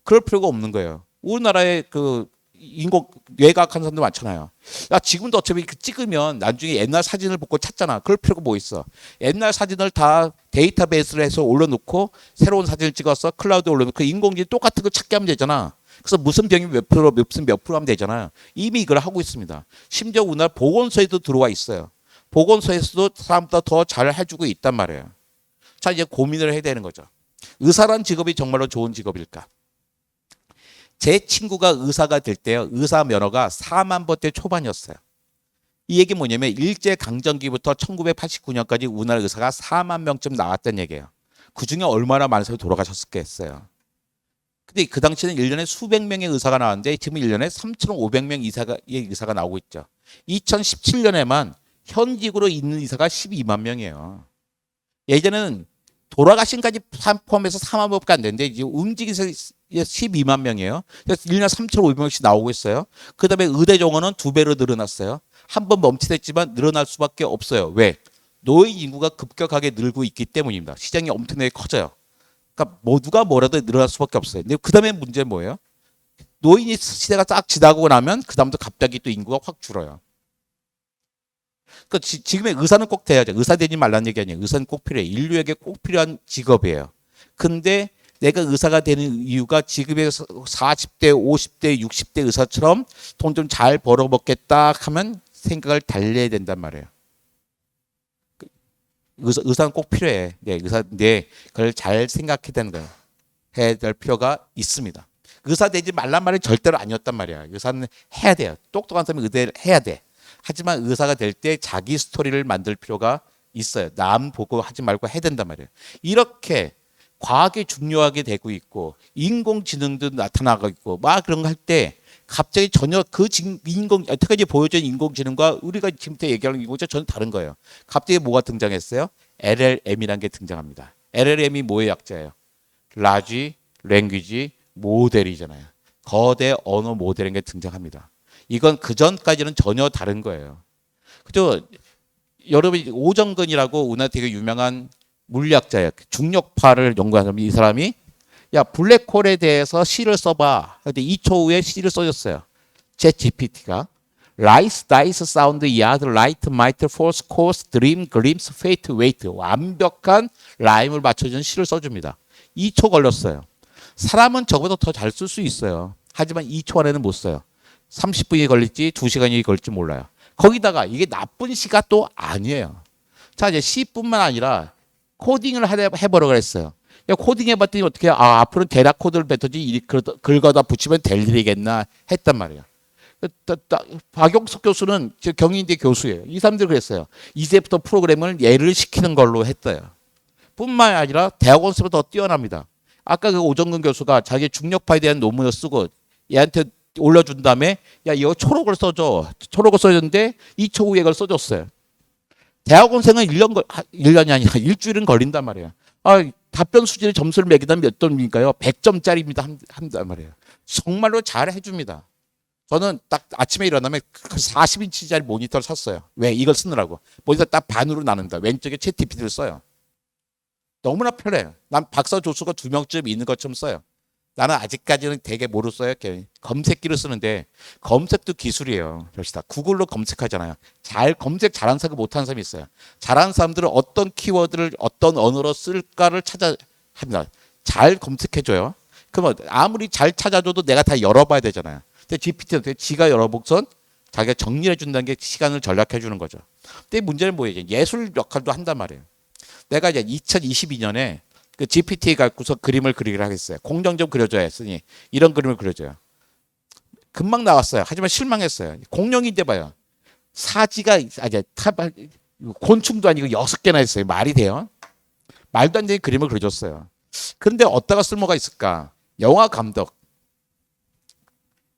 그럴 필요가 없는 거예요. 우리나라에 그 인공 뇌과학하는 사람들 많잖아요. 야, 지금도 어차피 찍으면 나중에 옛날 사진을 보고 찾잖아. 그럴 필요가 뭐 있어. 옛날 사진을 다 데이터베이스로 해서 올려놓고 새로운 사진을 찍어서 클라우드에 올려놓고 인공지능 똑같은 걸 찾게 하면 되잖아. 그래서 무슨 병이 몇 프로 무슨 몇 프로 하면 되잖아요. 이미 이걸 하고 있습니다. 심지어 우리나라 보건소에도 들어와 있어요. 보건소에서도 사람보다 더 잘 해주고 있단 말이에요. 자, 이제 고민을 해야 되는 거죠. 의사란 직업이 정말로 좋은 직업일까? 제 친구가 의사가 될 때요, 의사 면허가 4만 번대 초반이었어요. 이 얘기 뭐냐면 일제강점기부터 1989년까지 우리나라 의사가 4만 명쯤 나왔던 얘기예요. 그중에 얼마나 많은 사람이 돌아가셨겠어요. 근데 그 당시에는 1년에 수백 명의 의사가 나왔는데 지금 1년에 3,500명 의사가 나오고 있죠. 2017년에만 현직으로 있는 의사가 12만 명이에요. 예전에는 돌아가신까지 포함해서 4만 명밖에 안 되는데 이제 움직이서 12만 명이에요. 그래서 1년에 3,500명씩 나오고 있어요. 그다음에 의대 정원은 2배로 늘어났어요. 한 번 멈칫했지만 늘어날 수밖에 없어요. 왜? 노인 인구가 급격하게 늘고 있기 때문입니다. 시장이 엄청나게 커져요. 그러니까 누가 뭐라도 늘어날 수밖에 없어요. 근데 그다음에 문제는 뭐예요? 노인이 시대가 딱 지나고 나면 그다음부터 갑자기 또 인구가 확 줄어요. 그러니까 지금의 의사는 꼭 돼야죠. 의사 되지 말라는 얘기 아니에요. 의사는 꼭 필요해요. 인류에게 꼭 필요한 직업이에요. 근데 내가 의사가 되는 이유가 지금의 40대, 50대, 60대 의사처럼 돈 좀 잘 벌어먹겠다 하면 생각을 달래야 된단 말이에요. 의사는 꼭 필요해. 네, 의사인데 그걸 잘 생각해야 되는 거예요. 해야 될 필요가 있습니다. 의사 되지 말란 말이 절대로 아니었단 말이야. 의사는 해야 돼요. 똑똑한 사람이 의대를 해야 돼. 하지만 의사가 될 때 자기 스토리를 만들 필요가 있어요. 남 보고 하지 말고 해야 된단 말이에요. 이렇게 과학이 중요하게 되고 있고 인공지능도 나타나고 있고 막 그런 거 할 때 갑자기 전혀 그 여태까지 보여준 인공지능과 우리가 지금부터 얘기하는 인공지능 전혀 다른 거예요. 갑자기 뭐가 등장했어요? LLM이라는 게 등장합니다. LLM이 뭐의 약자예요? Large Language Model이잖아요. 거대 언어 모델인 게 등장합니다. 이건 그 전까지는 전혀 다른 거예요. 그죠? 여러분 오정근이라고 우리나라 되게 유명한 물리학자예요. 중력파를 연구한 사람이 이 사람이 야 블랙홀에 대해서 시를 써봐. 근데 2초 후에 시를 써줬어요. 챗 GPT가 Light, Dice, Sound, Yard, Light, Might, Force, Course, Dream, Glimpse, Fate, Wait 완벽한 라임을 맞춰준 시를 써줍니다. 2초 걸렸어요. 사람은 저보다 더 잘 쓸 수 있어요. 하지만 2초 안에는 못 써요. 30분이 걸릴지 2시간이 걸릴지 몰라요. 거기다가 이게 나쁜 시가 또 아니에요. 자 이제 시뿐만 아니라 코딩을 해보라고 그랬어요. 야, 코딩 해봤더니 어떻게 앞으로는 대략 코드를 뱉어지 긁어다 붙이면 될 일이겠나 했단 말이에요. 박용석 교수는 경희대 교수예요. 이 사람들 그랬어요. 이제부터 프로그램을 예를 시키는 걸로 했어요. 뿐만 아니라 대학원생보다 더 뛰어납니다. 아까 그 오정근 교수가 자기 중력파에 대한 논문을 쓰고 얘한테 올려준 다음에 야 이거 초록을 써줘. 초록을 써줬는데 2초 후에 그걸 써줬어요. 대학원생은 1년이 아니라 일주일은 걸린단 말이에요. 답변 수준의 점수를 매기다면 몇 점입니까요? 100점짜리입니다. 한단 말이에요. 정말로 잘 해줍니다. 저는 딱 아침에 일어나면 40인치짜리 모니터를 샀어요. 왜? 이걸 쓰느라고. 모니터 딱 반으로 나눈다. 왼쪽에 챗 GPT를 써요. 너무나 편해요. 난 박사 교수가 2명쯤 있는 것처럼 써요. 나는 아직까지는 되게 뭐로 써요? 검색기를 쓰는데 검색도 기술이에요. 그렇시다. 구글로 검색하잖아요. 검색 잘하는 사람과 못하는 사람이 있어요. 잘하는 사람들은 어떤 키워드를 어떤 언어로 쓸까를 찾아 합니다. 잘 검색해줘요. 그러면 아무리 잘 찾아줘도 내가 다 열어봐야 되잖아요. 근데 GPT한테 지가 열어보고선 자기가 정리해 준다는 게 시간을 절약해 주는 거죠. 근데 문제는 뭐예요? 예술 역할도 한단 말이에요. 내가 이제 2022년에 그 GPT 갖고서 그림을 그리기로 하겠어요. 공정 좀 그려줘야 했으니 이런 그림을 그려줘요. 금방 나왔어요. 하지만 실망했어요. 공룡인데 봐요. 사지가 곤충도 아니고 6개나 했어요. 말이 돼요? 말도 안 되는 그림을 그려줬어요. 그런데 어디다가 쓸모가 있을까? 영화 감독.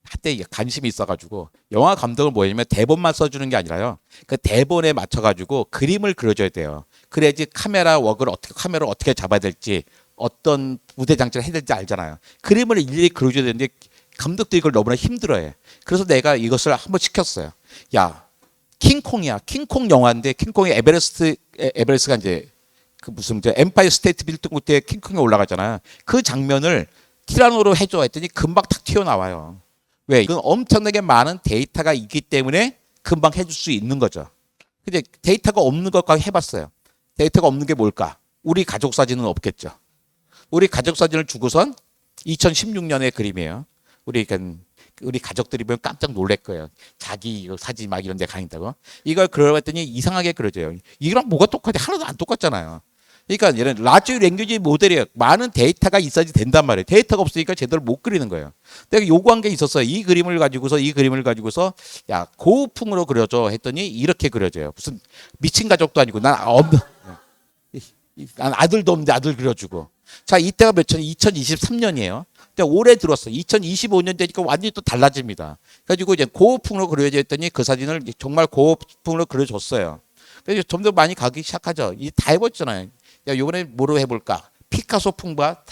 한때 관심이 있어가지고 영화 감독은 뭐냐면 대본만 써주는 게 아니라요. 그 대본에 맞춰가지고 그림을 그려줘야 돼요. 그래야지 카메라를 어떻게 잡아야 될지 어떤 무대 장치를 해야 될지 알잖아요. 그림을 일일이 그려줘야 되는데 감독들이 이걸 너무나 힘들어해. 그래서 내가 이것을 한번 시켰어요. 야, 킹콩이야. 킹콩 영화인데 킹콩의 에베레스트가 이제 그 무슨 엠파이어 스테이트 빌딩 밑에 킹콩이 올라가잖아요. 그 장면을 티라노로 해줘 했더니 금방 탁 튀어나와요. 왜? 이건 엄청나게 많은 데이터가 있기 때문에 금방 해줄 수 있는 거죠. 근데 데이터가 없는 것과 해봤어요. 데이터가 없는 게 뭘까? 우리 가족 사진은 없겠죠. 우리 가족 사진을 주고선 2016년의 그림이에요. 우리 가족들이 보면 깜짝 놀랄 거예요. 자기 사진 막 이런 데 가있다고. 이걸 그려봤더니 이상하게 그려져요. 이거랑 뭐가 똑같아? 하나도 안 똑같잖아요. 그러니까 얘는 라지 랭귀지 모델이에요. 많은 데이터가 있어야지 된단 말이에요. 데이터가 없으니까 제대로 못 그리는 거예요. 내가 요구한 게 있었어요. 이 그림을 가지고서 야 고풍으로 그려줘 했더니 이렇게 그려져요. 무슨 미친 가족도 아니고 난 아들도 없는데 아들 그려주고. 자 이때가 몇 년? 2023년이에요. 올해 들었어. 2025년 되니까 완전히 또 달라집니다. 그래가지고 이제 고풍으로 그려져 했더니 그 사진을 정말 고풍으로 그려줬어요. 그래서 점점 많이 가기 시작하죠. 이 다 해봤잖아요. 야, 이번에 뭐로 해볼까? 피카소 풍과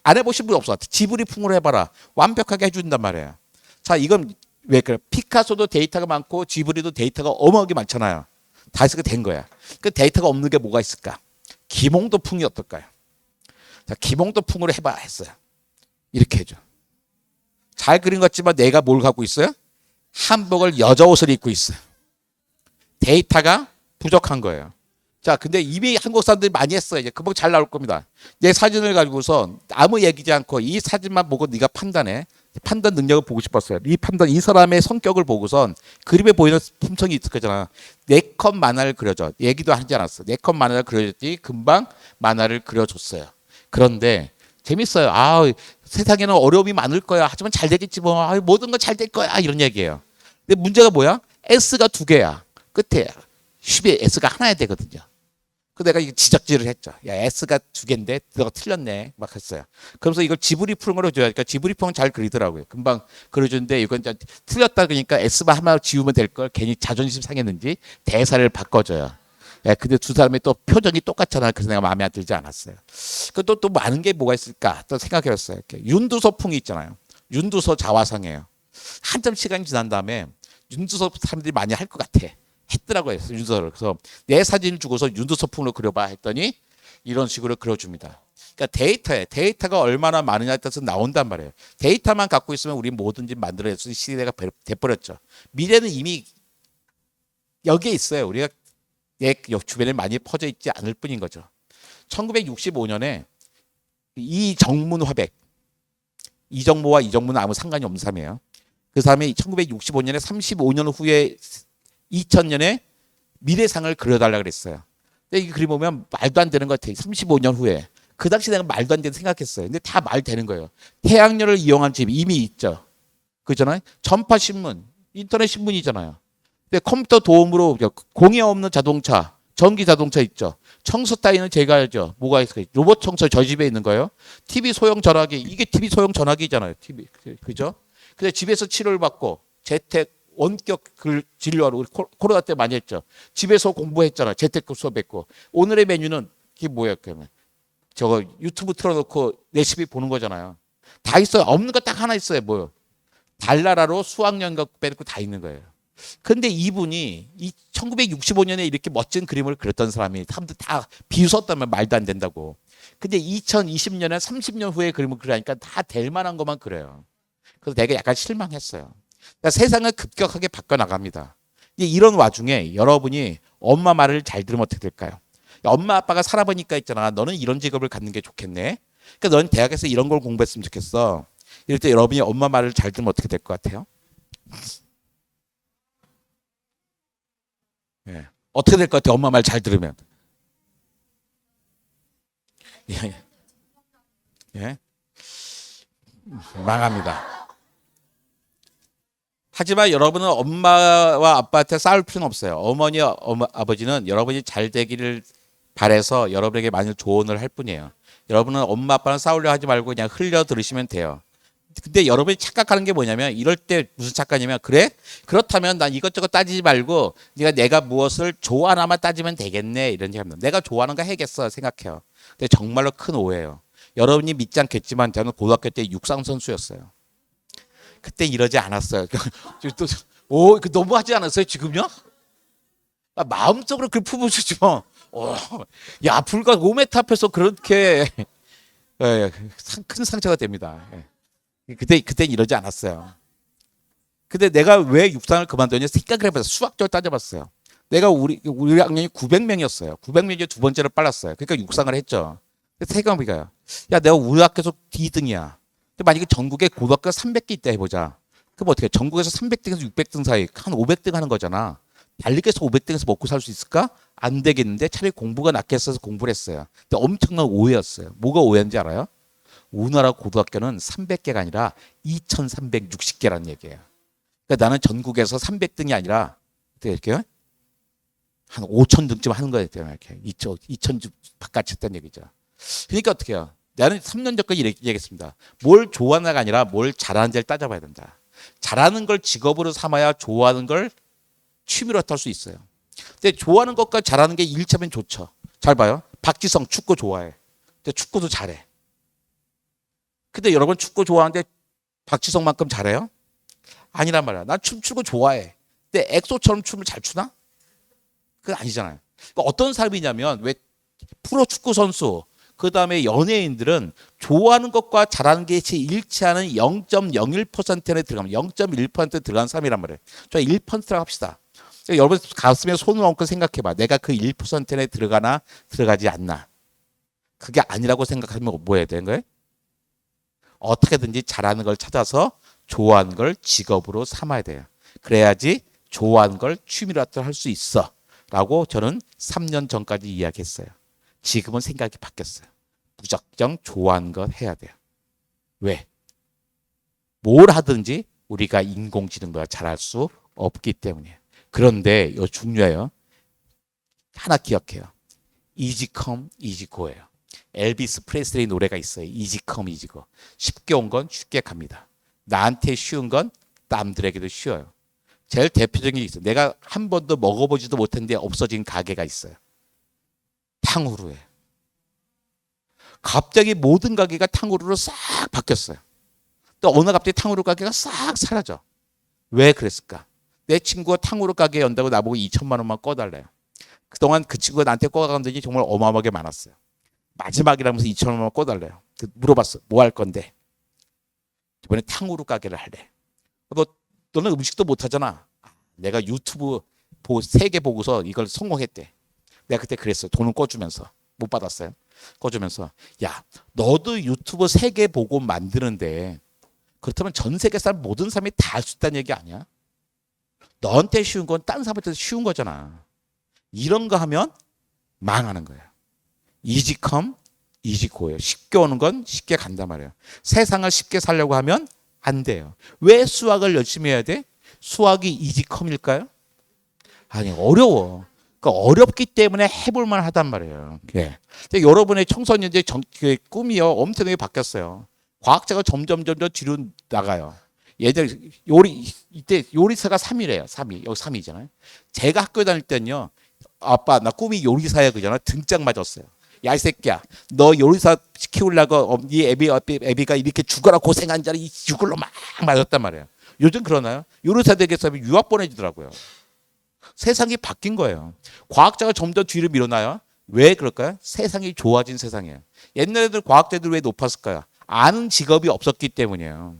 안 해보신 분 없어. 지브리 풍으로 해봐라. 완벽하게 해준단 말이에요. 자, 이건 왜 그래? 피카소도 데이터가 많고 지브리도 데이터가 어마어마하게 많잖아요. 다 해서 된 거야. 그 데이터가 없는 게 뭐가 있을까? 김홍도 풍이 어떨까요? 자, 김홍도 풍으로 해봐 했어요. 이렇게 해줘. 잘 그린 것 같지만 내가 뭘 갖고 있어요? 한복을 여자 옷을 입고 있어요. 데이터가 부족한 거예요. 자, 근데 이미 한국 사람들이 많이 했어요. 이제 금방 잘 나올 겁니다. 내 사진을 가지고서 아무 얘기지 않고 이 사진만 보고 네가 판단해. 판단 능력을 보고 싶었어요. 이 사람의 성격을 보고선 그림에 보이는 품성이 있을 거잖아. 네 컷 만화를 그려줘. 얘기도 하지 않았어. 네 컷 만화를 그려줬더니 금방 만화를 그려줬어요. 그런데 재밌어요. 세상에는 어려움이 많을 거야. 하지만 잘 되겠지 뭐. 모든 건 잘 될 거야. 이런 얘기예요. 근데 문제가 뭐야? S가 두 개야. 끝에 10에 S가 하나야 되거든요. 그 내가 이거 지적질을 했죠. 야, S가 두 개인데 너가 틀렸네. 막 했어요. 그래서 이걸 지브리 풍으로 줘야 하니까 지브리 풍은 잘 그리더라고요. 금방 그려주는데 이건 이제 틀렸다 그러니까 S만 하나 지우면 될 걸 괜히 자존심 상했는지 대사를 바꿔줘요. 예, 근데 두 사람이 또 표정이 똑같잖아요. 그래서 내가 마음에 안 들지 않았어요. 또 많은 게 뭐가 있을까? 또 생각해봤어요. 윤두서 풍이 있잖아요. 윤두서 자화상이에요. 한참 시간이 지난 다음에 윤두서 사람들이 많이 할 것 같아. 했더라고요. 윤두서를. 그래서 내 사진을 주고서 윤두서 풍으로 그려봐 했더니 이런 식으로 그려줍니다. 그러니까 데이터가 얼마나 많으냐에 따라서 나온단 말이에요. 데이터만 갖고 있으면 우리 뭐든지 만들어낼 수 있는 시대가 돼버렸죠. 미래는 이미 여기에 있어요. 우리가 내 주변에 많이 퍼져 있지 않을 뿐인 거죠. 1965년에 이정문 화백, 이정모와 이정문은 아무 상관이 없는 사람이에요. 그 사람이 1965년에 35년 후에 2000년에 미래상을 그려달라 그랬어요. 근데 이 그림 보면 말도 안 되는 것 같아요. 35년 후에. 그 당시 내가 말도 안 되는 생각했어요. 근데 다 말 되는 거예요. 태양열을 이용한 집 이미 있죠. 그잖아요. 전파신문, 인터넷 신문이잖아요. 근데 컴퓨터 도움으로 공해 없는 자동차, 전기 자동차 있죠. 청소 따위는 제가 알죠. 뭐가 있을까요? 로봇 청소 저 집에 있는 거예요. TV 소형 전화기, 이게 TV 소형 전화기잖아요. TV, 그죠? 근데 집에서 치료를 받고 재택 원격 진료하러 우리 코로나 때 많이 했죠. 집에서 공부했잖아. 재택 수업했고. 오늘의 메뉴는 이게 뭐예요? 그러면 저거 유튜브 틀어놓고 레시피 보는 거잖아요. 다 있어요. 없는 거 딱 하나 있어요. 뭐요? 달나라로 수학여행가 빼놓고 다 있는 거예요. 근데 이분이 1965년에 이렇게 멋진 그림을 그렸던 사람이 사람들 다 비웃었다면 말도 안 된다고. 근데 2020년에 30년 후에 그림을 그리니까 다 될 만한 것만 그려요. 그래서 내가 약간 실망했어요. 그러니까 세상을 급격하게 바꿔나갑니다. 이런 와중에 여러분이 엄마 말을 잘 들으면 어떻게 될까요? 엄마 아빠가 살아보니까 있잖아. 너는 이런 직업을 갖는 게 좋겠네. 그러니까 너는 대학에서 이런 걸 공부했으면 좋겠어. 이럴 때 여러분이 엄마 말을 잘 들으면 어떻게 될 것 같아요? 예. 어떻게 될 것 같아요? 엄마 말 잘 들으면. 예. 예. 망합니다. 하지만 여러분은 엄마와 아빠한테 싸울 필요는 없어요. 어머니, 아버지는 여러분이 잘 되기를 바라서 여러분에게 많은 조언을 할 뿐이에요. 여러분은 엄마, 아빠랑 싸우려 하지 말고 그냥 흘려 들으시면 돼요. 근데 여러분이 착각하는 게 뭐냐면 이럴 때 무슨 착각이냐면 그래? 그렇다면 난 이것저것 따지지 말고 내가 무엇을 좋아하나만 따지면 되겠네 이런 얘기합니다. 내가 좋아하는 거 해야겠어 생각해요. 근데 정말로 큰 오해예요. 여러분이 믿지 않겠지만 저는 고등학교 때 육상 선수였어요. 그때 이러지 않았어요. 너무하지 않았어요 지금요? 마음속으로 그 품어주지 뭐. 야 불과 5m 앞에서 그렇게 예, 큰 상처가 됩니다. 예. 그때 이러지 않았어요. 근데 내가 왜 육상을 그만뒀냐 생각을 해봤어요. 수학적으로 따져봤어요. 내가 우리 학년이 900명이었어요. 900명이 두 번째로 빨랐어요. 그러니까 육상을 했죠. 생각해봐요. 야, 내가 우리 학교에서 2등이야. 근데 만약에 전국에 고등학교 300개 있다 해보자. 그럼 어떻게 해? 전국에서 300등에서 600등 사이 한 500등 하는 거잖아. 달리기에서 500등에서 먹고 살 수 있을까? 안 되겠는데 차라리 공부가 낫겠어서 공부를 했어요. 근데 엄청난 오해였어요. 뭐가 오해인지 알아요? 우리나라 고등학교는 300개가 아니라 2360개라는 얘기예요. 그러니까 나는 전국에서 300등이 아니라 어떻게 이렇게 한 5,000등쯤 하는 거예요. 이렇게 2,000등 바깥 쳤다는 얘기죠. 그러니까 어떻게 해요? 나는 3년 전까지 얘기했습니다. 뭘 좋아하는가 아니라 뭘 잘하는지를 따져봐야 된다. 잘하는 걸 직업으로 삼아야 좋아하는 걸 취미로 할 수 있어요. 근데 좋아하는 것과 잘하는 게 일치하면 좋죠. 잘 봐요. 박지성 축구 좋아해. 근데 축구도 잘해. 근데 여러분 축구 좋아하는데 박지성만큼 잘해요? 아니란 말이야. 난 춤추고 좋아해. 근데 엑소처럼 춤을 잘 추나? 그건 아니잖아요. 그러니까 어떤 사람이냐면 왜 프로 축구 선수 그 다음에 연예인들은 좋아하는 것과 잘하는 게 일치하는 0.01%에 들어가면 0.1% 들어간 사람이란 말이에요. 저 1%라고 합시다. 그러니까 여러분 가슴에 손을 얹고 생각해봐. 내가 그 1%에 들어가나 들어가지 않나. 그게 아니라고 생각하면 뭐 해야 되는 거예요? 어떻게든지 잘하는 걸 찾아서 좋아하는 걸 직업으로 삼아야 돼요. 그래야지 좋아하는 걸 취미로 할 수 있어. 라고 저는 3년 전까지 이야기했어요. 지금은 생각이 바뀌었어요. 무작정 좋아하는 것 해야 돼요. 왜? 뭘 하든지 우리가 인공지능보다 잘할 수 없기 때문이에요. 그런데 이거 중요해요. 하나 기억해요. easy come, easy go예요. 엘비스 프레슬리 노래가 있어요. easy come, easy go. 쉽게 온 건 쉽게 갑니다. 나한테 쉬운 건 남들에게도 쉬워요. 제일 대표적인 게 있어요. 내가 한 번도 먹어보지도 못했는데 없어진 가게가 있어요. 탕후루에. 갑자기 모든 가게가 탕후루로 싹 바뀌었어요. 또 어느 갑자기 탕후루 가게가 싹 사라져. 왜 그랬을까? 내 친구가 탕후루 가게 연다고 나보고 2천만 원만 꺼달래요. 그동안 그 친구가 나한테 꺼가는 돈이 정말 어마어마하게 많았어요. 마지막이라면서 2천만 원만 꺼달래요. 물어봤어. 뭐 할 건데? 이번에 탕후루 가게를 할래. 너는 음식도 못하잖아. 내가 유튜브 3개 보고서 이걸 성공했대. 내가 그때 그랬어요. 돈은 꺼주면서. 못 받았어요. 꺼주면서. 야, 너도 유튜브 3개 보고 만드는데 그렇다면 전 세계 사람 모든 사람이 다 할 수 있다는 얘기 아니야? 너한테 쉬운 건 딴 사람한테 쉬운 거잖아. 이런 거 하면 망하는 거예요. easy come, easy go예요. 쉽게 오는 건 쉽게 간단 말이에요. 세상을 쉽게 살려고 하면 안 돼요. 왜 수학을 열심히 해야 돼? 수학이 easy come일까요? 아니, 어려워. 그러니까 어렵기 때문에 해볼만 하단 말이에요. 예. 여러분의 청소년들의 꿈이요 엄청나게 바뀌었어요. 과학자가 점점 뒤로 나가요. 예전 이때 요리사가 3위래요. 3위. 여기 3위잖아요. 제가 학교 다닐 때는요. 아빠 나 꿈이 요리사야 그잖아. 등짝 맞았어요. 야 이 새끼야. 너 요리사 키우려고 네 애비가 이렇게 죽어라 고생한 자리 이걸로 막 맞았단 말이에요. 요즘 그러나요? 요리사 되겠어 유학 보내주더라고요. 세상이 바뀐 거예요. 과학자가 점점 뒤로 밀어나요. 왜 그럴까요? 세상이 좋아진 세상이에요. 옛날에들 과학자들 왜 높았을까요? 아는 직업이 없었기 때문이에요.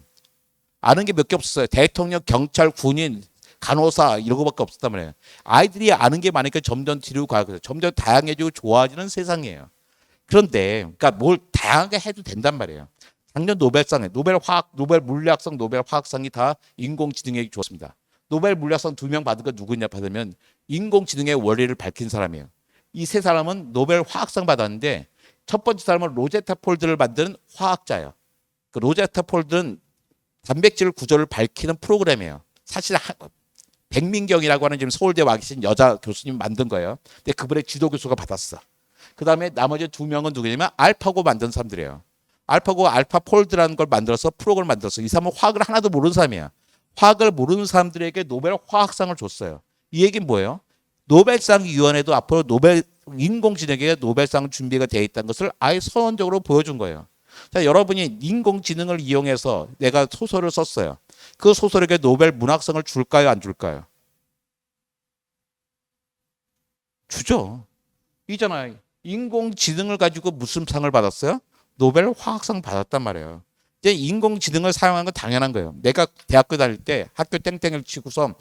아는 게 몇 개 없었어요. 대통령, 경찰, 군인, 간호사 이런 거밖에 없었단 말이에요. 아이들이 아는 게 많으니까 점점 뒤로 가고 점점 다양해지고 좋아지는 세상이에요. 그런데 그러니까 뭘 다양하게 해도 된단 말이에요. 작년 노벨상에 노벨 물리학상, 노벨 화학상이 다 인공지능에게 주었습니다. 노벨 물리학상 2명 받은 거 누구냐 받으면 인공지능의 원리를 밝힌 사람이에요. 이 세 사람은 노벨 화학상 받았는데 첫 번째 사람은 로제타 폴드를 만드는 화학자예요. 그 로제타 폴드는 단백질 구조를 밝히는 프로그램이에요. 사실 백민경이라고 하는 지금 서울대 와 계신 여자 교수님 만든 거예요. 근데 그분의 지도 교수가 받았어. 그 다음에 나머지 2명은 누구냐면 알파고 만든 사람들이에요. 알파고 알파폴드라는 걸 만들어서 프로그램을 만들었어. 이 사람은 화학을 하나도 모르는 사람이야. 화학을 모르는 사람들에게 노벨 화학상을 줬어요. 이 얘기는 뭐예요? 노벨상 위원회도 앞으로 인공지능에게 노벨상 준비가 되어 있다는 것을 아예 선언적으로 보여준 거예요. 자, 여러분이 인공지능을 이용해서 내가 소설을 썼어요. 그 소설에게 노벨 문학상을 줄까요? 안 줄까요? 주죠. 이잖아요. 인공지능을 가지고 무슨 상을 받았어요? 노벨 화학상 받았단 말이에요. 이제 인공지능을 사용하는 건 당연한 거예요. 내가 대학교 다닐 때 학교 땡땡을 치고서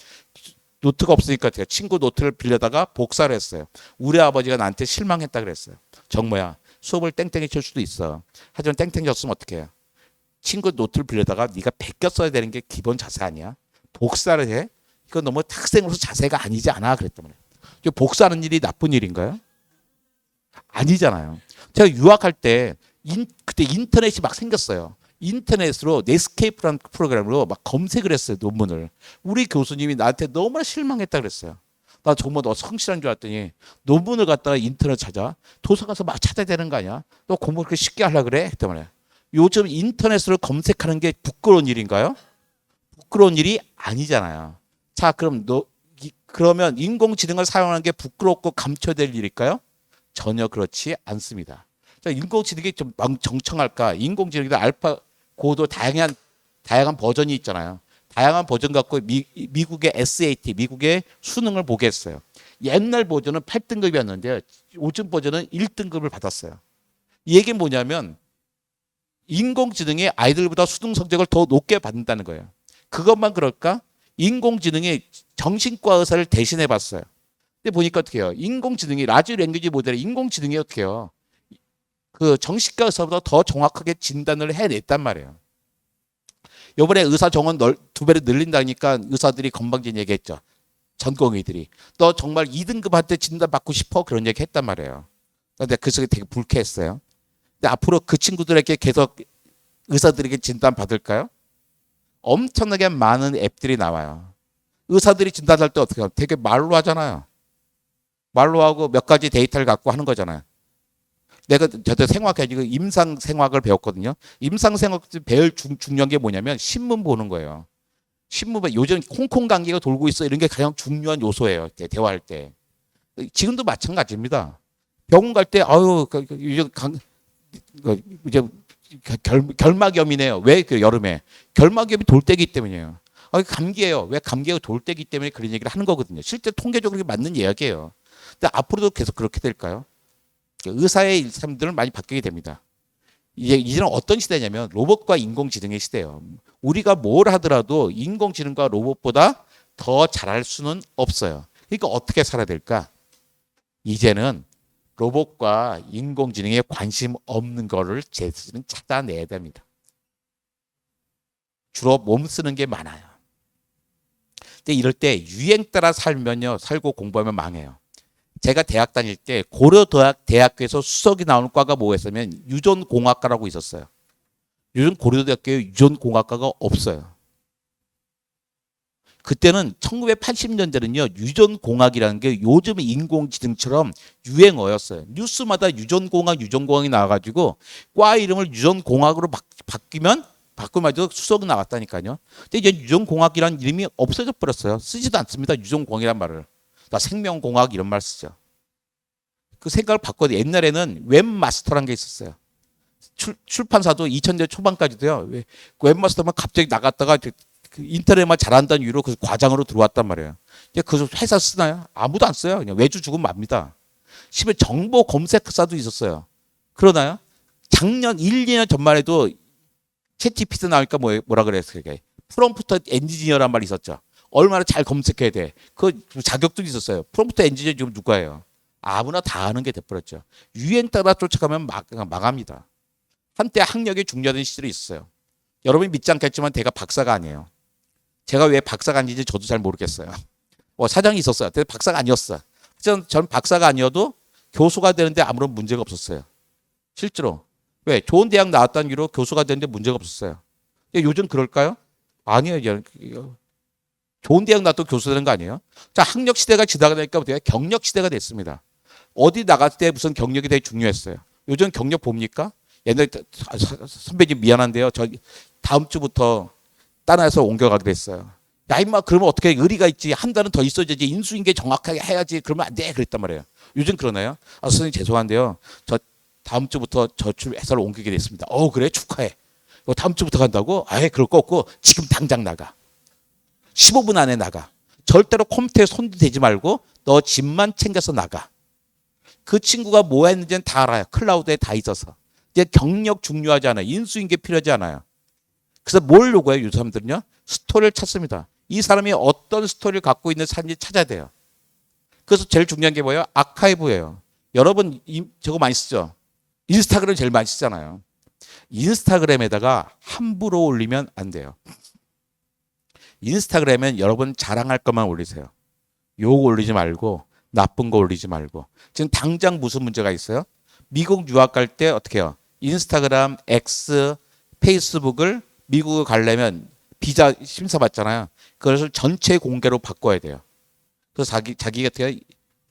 노트가 없으니까 제가 친구 노트를 빌려다가 복사를 했어요. 우리 아버지가 나한테 실망했다 그랬어요. 정모야, 수업을 땡땡이 칠 수도 있어. 하지만 땡땡이 쳤으면 어떻게 해요? 친구 노트를 빌려다가 네가 베껴 써야 되는 게 기본 자세 아니야? 복사를 해? 이건 너무 학생으로서 자세가 아니지 않아? 그랬단 말이에요. 복사하는 일이 나쁜 일인가요? 아니잖아요. 제가 유학할 때 그때 인터넷이 막 생겼어요. 인터넷으로 넷스케이프라는 프로그램으로 막 검색을 했어요. 논문을. 우리 교수님이 나한테 너무나 실망했다 그랬어요. 나 정말 너 성실한 줄 알았더니 논문을 갖다가 인터넷 찾아. 도서관에서 막 찾아야 되는 거 아니야? 너 공부 그렇게 쉽게 하려고 그래? 했단 말이야. 요즘 인터넷으로 검색하는 게 부끄러운 일인가요? 부끄러운 일이 아니잖아요. 자, 그러면 인공지능을 사용하는 게 부끄럽고 감춰야 될 일일까요? 전혀 그렇지 않습니다. 자, 인공지능이 좀 정청할까? 인공지능도 알파, 고도 다양한 버전이 있잖아요. 다양한 버전 갖고 미국의 SAT, 미국의 수능을 보게 했어요. 옛날 버전은 8등급이었는데 요즘 버전은 1등급을 받았어요. 이 얘기는 뭐냐면 인공지능이 아이들보다 수능 성적을 더 높게 받는다는 거예요. 그것만 그럴까? 인공지능이 정신과 의사를 대신해 봤어요. 근데 보니까 어떻게 해요? 인공지능이 라지 랭귀지 모델의 인공지능이 어떻게 해요? 그 정신과 의사보다 더 정확하게 진단을 해냈단 말이에요. 이번에 의사 정원 2배로 늘린다니까 의사들이 건방진 얘기했죠. 전공의들이. 너 정말 2등급한테 진단받고 싶어? 그런 얘기 했단 말이에요. 근데 그 속에 되게 불쾌했어요. 근데 앞으로 그 친구들에게 계속 의사들에게 진단 받을까요? 엄청나게 많은 앱들이 나와요. 의사들이 진단할 때 어떻게 해요? 되게 말로 하잖아요. 말로 하고 몇 가지 데이터를 갖고 하는 거잖아요. 저도 생화학이고 임상생화학을 배웠거든요. 임상생화학 배울 중요한 게 뭐냐면 신문 보는 거예요. 신문 요즘 홍콩 감기가 돌고 있어 이런 게 가장 중요한 요소예요. 대화할 때. 지금도 마찬가지입니다. 병원 갈 때 아유 이제 결막염이네요. 왜 그 여름에 결막염이 돌 때기 때문이에요. 감기예요. 왜 감기가 돌 때기 때문에 그런 얘기를 하는 거거든요. 실제 통계적으로 맞는 이야기예요. 근데 앞으로도 계속 그렇게 될까요? 의사의 일상들은 많이 바뀌게 됩니다. 이제는 어떤 시대냐면 로봇과 인공지능의 시대예요. 우리가 뭘 하더라도 인공지능과 로봇보다 더 잘할 수는 없어요. 그러니까 어떻게 살아야 될까? 이제는 로봇과 인공지능에 관심 없는 거를 제스는 찾아내야 됩니다. 주로 몸 쓰는 게 많아요. 근데 이럴 때 유행 따라 살고 공부하면 망해요. 제가 대학 다닐 때 고려대학교에서 수석이 나오는 과가 뭐였냐면 유전공학과라고 있었어요. 요즘 고려대학교에 유전공학과가 없어요. 그때는 1980년대는요. 유전공학이라는 게 요즘 인공지능처럼 유행어였어요. 뉴스마다 유전공학이 나와가지고 과 이름을 유전공학으로 바꾸면 수석이 나왔다니까요. 근데 이제 유전공학이라는 이름이 없어져 버렸어요. 쓰지도 않습니다. 유전공학이란 말을. 나 생명공학 이런 말 쓰죠. 그 생각을 바꿔도 옛날에는 웹마스터라는 게 있었어요. 출판사도 2000년 초반까지도요. 웹마스터만 갑자기 나갔다가 인터넷만 잘한다는 이유로 그 과장으로 들어왔단 말이에요. 그 회사 쓰나요? 아무도 안 써요. 그냥 외주 주고 맙니다. 심지어 정보 검색사도 있었어요. 그러나요? 작년 1, 2년 전만 해도 챗GPT 나오니까 뭐라 그랬어요? 프롬프트 엔지니어란 말이 있었죠. 얼마나 잘 검색해야 돼. 그 자격도 있었어요. 프롬프트 엔지니어 지금 누가예요? 아무나 다 하는 게 돼버렸죠. 유행 따라 쫓아가면 망합니다. 한때 학력이 중요하던 시절이 있었어요. 여러분이 믿지 않겠지만 제가 박사가 아니에요. 제가 왜 박사가 아닌지 저도 잘 모르겠어요. 사장이 있었어요. 근데 박사가 아니었어. 전 박사가 아니어도 교수가 되는데 아무런 문제가 없었어요. 실제로. 왜? 좋은 대학 나왔다는 이유로 교수가 되는데 문제가 없었어요. 요즘 그럴까요? 아니에요. 좋은 대학 나도 교수 되는 거 아니에요? 자, 학력 시대가 지나가니까 어때요? 경력 시대가 됐습니다. 어디 나갈 때 무슨 경력이 되게 중요했어요. 요즘 경력 봅니까? 옛날에 선배님 미안한데요. 저 다음 주부터 다른 회사로 옮겨가기로 했어요. 야, 임마, 그러면 어떻게 의리가 있지? 한 달은 더 있어야지. 인수인계 정확하게 해야지. 그러면 안 돼. 그랬단 말이에요. 요즘 그러나요? 선생님 죄송한데요. 저 다음 주부터 저출 회사로 옮기게 됐습니다. 그래? 축하해. 다음 주부터 간다고? 그럴 거 없고 지금 당장 나가. 15분 안에 나가. 절대로 컴퓨터에 손도 대지 말고 너 집만 챙겨서 나가. 그 친구가 뭐 했는지는 다 알아요. 클라우드에 다 있어서. 이제 경력 중요하지 않아요. 인수인계 필요하지 않아요. 그래서 뭘 요구해요? 이 사람들은요. 스토리를 찾습니다. 이 사람이 어떤 스토리를 갖고 있는 사람인지 찾아야 돼요. 그래서 제일 중요한 게 뭐예요? 아카이브예요. 여러분 저거 많이 쓰죠? 인스타그램 제일 많이 쓰잖아요. 인스타그램에다가 함부로 올리면 안 돼요. 인스타그램엔 여러분 자랑할 것만 올리세요. 욕 올리지 말고 나쁜 거 올리지 말고. 지금 당장 무슨 문제가 있어요? 미국 유학 갈 때 어떻게 해요? 인스타그램, X, 페이스북을 미국에 가려면 비자 심사 받잖아요. 그것을 전체 공개로 바꿔야 돼요. 그래서 자기가 어떻게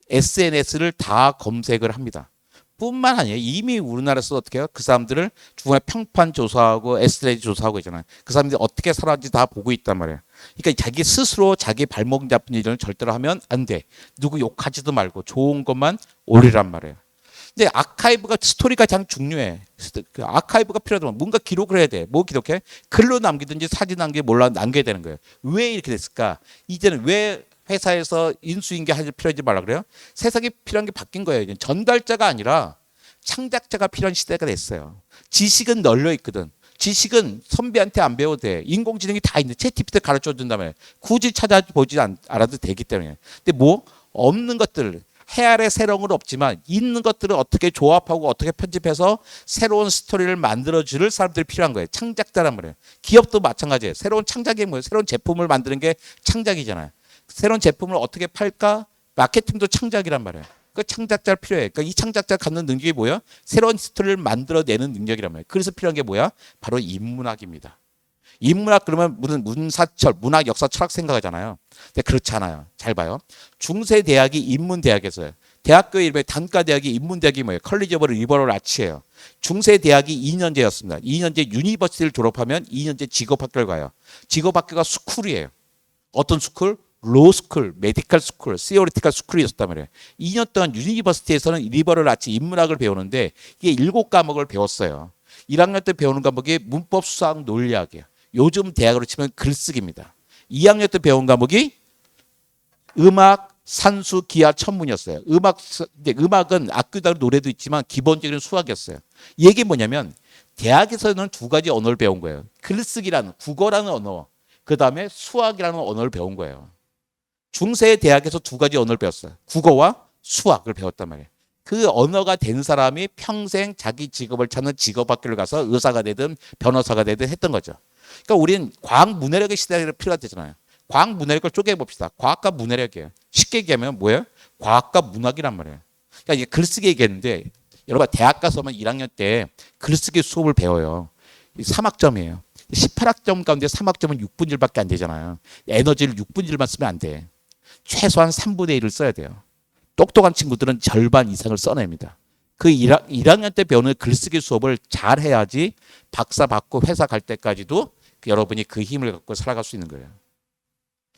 SNS를 다 검색을 합니다. 뿐만 아니라 이미 우리나라에서 어떻게 해요? 그 사람들을 중간에 평판 조사하고 SNS 조사하고 있잖아요. 그 사람들이 어떻게 살았는지 다 보고 있단 말이에요. 그러니까 자기 스스로 자기 발목 잡은 일을 절대로 하면 안 돼. 누구 욕하지도 말고 좋은 것만 올리란 말이에요. 근데 아카이브가 스토리가 가장 중요해. 그 아카이브가 필요하다면 뭔가 기록을 해야 돼. 뭐 기록해? 글로 남기든지 사진 남겨야 되는 거예요. 왜 이렇게 됐을까? 이제는 왜 회사에서 인수인계 할 필요하지 말라 그래요? 세상에 필요한 게 바뀐 거예요. 이제 전달자가 아니라 창작자가 필요한 시대가 됐어요. 지식은 널려 있거든. 지식은 선배한테 안 배워도 돼. 인공지능이 다 있는데 챗GPT 가르쳐 준다면 굳이 찾아보지 않아도 되기 때문에. 근데 뭐 없는 것들 해아래 새로운 건 없지만 있는 것들을 어떻게 조합하고 어떻게 편집해서 새로운 스토리를 만들어줄 사람들이 필요한 거예요. 창작자란 말이에요. 기업도 마찬가지예요. 새로운 창작이 뭐예요? 새로운 제품을 만드는 게 창작이잖아요. 새로운 제품을 어떻게 팔까? 마케팅도 창작이란 말이에요. 그 창작자가 필요해. 그러니까 이 창작자가 갖는 능력이 뭐야? 새로운 스토리를 만들어내는 능력이란 말이에요. 그래서 필요한 게 뭐야? 바로 인문학입니다. 인문학 그러면 무슨 문사철, 문학, 역사, 철학 생각하잖아요. 근데 그렇지 않아요. 잘 봐요. 중세 대학이 인문대학에서요. 대학교 이름에 단과대학이 인문대학이 뭐예요? 컬리지 오브 리버럴 아치예요. 중세 대학이 2년제였습니다. 2년제 유니버시티를 졸업하면 2년제 직업학교를 가요. 직업학교가 스쿨이에요. 어떤 스쿨? 로스쿨, 메디컬 스쿨, 시오리티컬 스쿨이었단 말이에요. 2년 동안 유니버시티에서는 리버럴 아치 인문학을 배우는데 이게 7과목을 배웠어요. 1학년 때 배우는 과목이 문법, 수학, 논리학이에요. 요즘 대학으로 치면 글쓰기입니다. 2학년 때 배운 과목이 음악, 산수, 기하, 천문이었어요. 음악은 악기도 노래도 있지만 기본적인 수학이었어요. 이 얘기 뭐냐면 대학에서는 두 가지 언어를 배운 거예요. 글쓰기라는 국어라는 언어, 그 다음에 수학이라는 언어를 배운 거예요. 중세 대학에서 두 가지 언어를 배웠어요. 국어와 수학을 배웠단 말이에요. 그 언어가 된 사람이 평생 자기 직업을 찾는 직업학교를 가서 의사가 되든 변호사가 되든 했던 거죠. 그러니까 우리는 과학 문해력의 시대가 필요하잖아요. 과학 문해력을 쪼개 봅시다. 과학과 문해력이에요. 쉽게 얘기하면 뭐예요? 과학과 문학이란 말이에요. 그러니까 이게 글쓰기 얘기했는데 여러분 대학 가서만 1학년 때 글쓰기 수업을 배워요. 3학점이에요. 18학점 가운데 3학점은 6분의 1밖에 안 되잖아요. 에너지를 6분의 1만 쓰면 안 돼. 최소한 3분의 1을 써야 돼요. 똑똑한 친구들은 절반 이상을 써냅니다. 그 1학년 때 배우는 글쓰기 수업을 잘 해야지 박사 받고 회사 갈 때까지도 여러분이 그 힘을 갖고 살아갈 수 있는 거예요.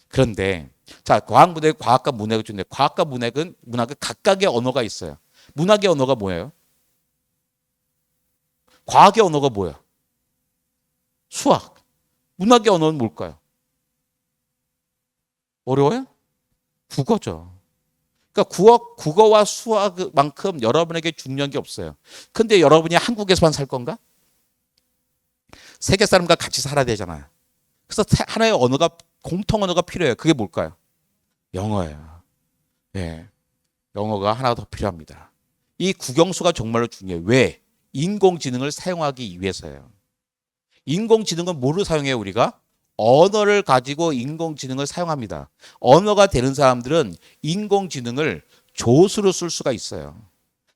그런데 자, 과학문학, 과학과 문학을 주는데 과학과 문학은 각각의 언어가 있어요. 문학의 언어가 뭐예요? 과학의 언어가 뭐예요? 수학. 문학의 언어는 뭘까요? 어려워요? 국어죠. 그러니까 국어와 수학만큼 여러분에게 중요한 게 없어요. 근데 여러분이 한국에서만 살 건가? 세계 사람과 같이 살아야 되잖아요. 그래서 하나의 언어가 공통 언어가 필요해요. 그게 뭘까요? 영어예요. 네, 영어가 하나 더 필요합니다. 이 국영수가 정말로 중요해요. 왜? 인공지능을 사용하기 위해서예요. 인공지능은 뭐를 사용해요, 우리가? 언어를 가지고 인공지능을 사용합니다. 언어가 되는 사람들은 인공지능을 조수로 쓸 수가 있어요.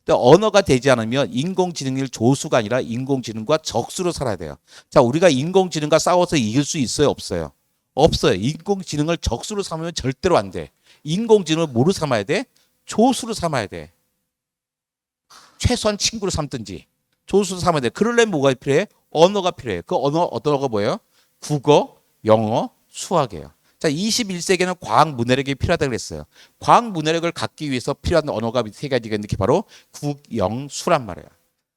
근데 언어가 되지 않으면 인공지능을 조수가 아니라 인공지능과 적수로 살아야 돼요. 자, 우리가 인공지능과 싸워서 이길 수 있어요, 없어요? 없어요. 인공지능을 적수로 삼으면 절대로 안 돼. 인공지능을 뭐로 삼아야 돼? 조수로 삼아야 돼. 최소한 친구로 삼든지 조수로 삼아야 돼. 그러려면 뭐가 필요해? 언어가 필요해. 그 언어가 뭐예요? 국어, 영어, 수학이에요. 자, 21세기에는 과학 문해력이 필요하다고 그랬어요. 과학 문해력을 갖기 위해서 필요한 언어가 세 가지가 있는데 바로 국, 영, 수란 말이에요.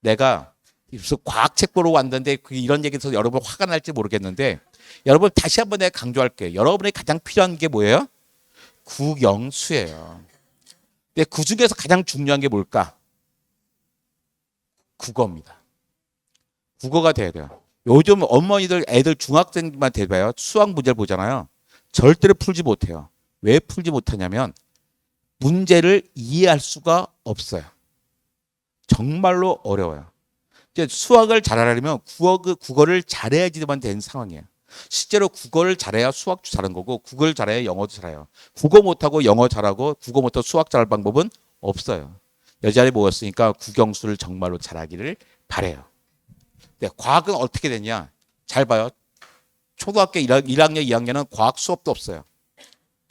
내가 무슨 과학책 보러 왔는데 이런 얘기에서 여러분 화가 날지 모르겠는데 여러분 다시 한번 내가 강조할게요. 여러분이 가장 필요한 게 뭐예요? 국, 영, 수예요. 근데 그 중에서 가장 중요한 게 뭘까? 국어입니다. 국어가 돼야 돼요. 요즘 어머니들 애들 중학생만 돼봐요. 수학 문제를 보잖아요. 절대로 풀지 못해요. 왜 풀지 못하냐면 문제를 이해할 수가 없어요. 정말로 어려워요. 이제 수학을 잘하려면 국어를 잘해야지만 되는 상황이에요. 실제로 국어를 잘해야 수학도 잘하는 거고 국어를 잘해야 영어도 잘해요. 국어 못하고 영어 잘하고 국어 못하고 수학 잘할 방법은 없어요. 여자리 모였으니까 국영수를 정말로 잘하기를 바래요. 네, 과학은 어떻게 되냐? 잘 봐요. 초등학교 1학년, 2학년은 과학 수업도 없어요.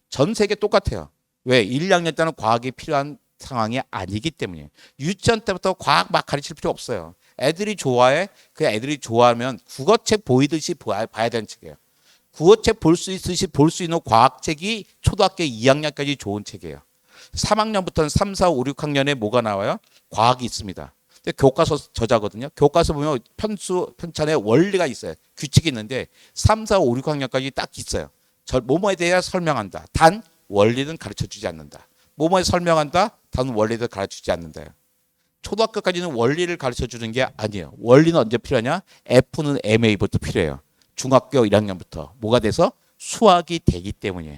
전 세계 똑같아요. 왜? 1, 2학년 때는 과학이 필요한 상황이 아니기 때문이에요. 유치원 때부터 과학 막 가르칠 필요 없어요. 애들이 좋아해. 그 애들이 좋아하면 국어책 보이듯이 봐야 되는 책이에요. 국어책 볼 수 있듯이 볼 수 있는 과학책이 초등학교 2학년까지 좋은 책이에요. 3학년부터는 3, 4, 5, 6학년에 뭐가 나와요? 과학이 있습니다. 근데 교과서 저자거든요. 교과서 보면 편찬에 원리가 있어요. 규칙이 있는데 3, 4, 5, 6학년까지 딱 있어요. 뭐뭐에 대해 설명한다. 단 원리는 가르쳐주지 않는다. 뭐뭐에 설명한다. 단 원리를 가르쳐주지 않는다. 초등학교까지는 원리를 가르쳐주는 게 아니에요. 원리는 언제 필요하냐? F는 MA부터 필요해요. 중학교 1학년부터. 뭐가 돼서? 수학이 되기 때문이에요.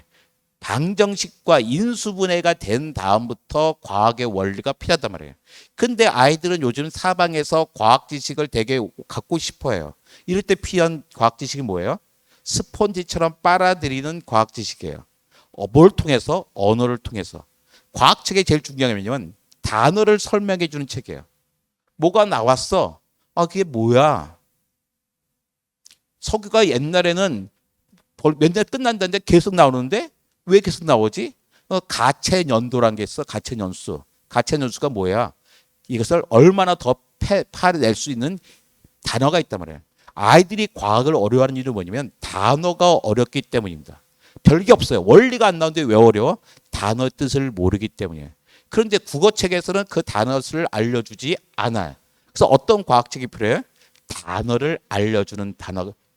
방정식과 인수분해가 된 다음부터 과학의 원리가 필요하단 말이에요. 근데 아이들은 요즘 사방에서 과학 지식을 되게 갖고 싶어 해요. 이럴 때 필요한 과학 지식이 뭐예요? 스폰지처럼 빨아들이는 과학 지식이에요. 뭘 통해서? 언어를 통해서. 과학책에 제일 중요한 게 뭐냐면 단어를 설명해 주는 책이에요. 뭐가 나왔어? 아, 그게 뭐야? 석유가 옛날에는 맨날 끝난다는데 계속 나오는데 왜 계속 나오지? 가채연도라는 게 있어. 가채연수. 가채연수가 뭐야? 이것을 얼마나 더 파낼 수 있는 단어가 있단 말이에요. 아이들이 과학을 어려워하는 이유는 뭐냐면 단어가 어렵기 때문입니다. 별게 없어요. 원리가 안 나오는데 왜 어려워? 단어 뜻을 모르기 때문이에요. 그런데 국어책에서는 그 단어를 알려주지 않아요. 그래서 어떤 과학책이 필요해요? 단어를 알려주는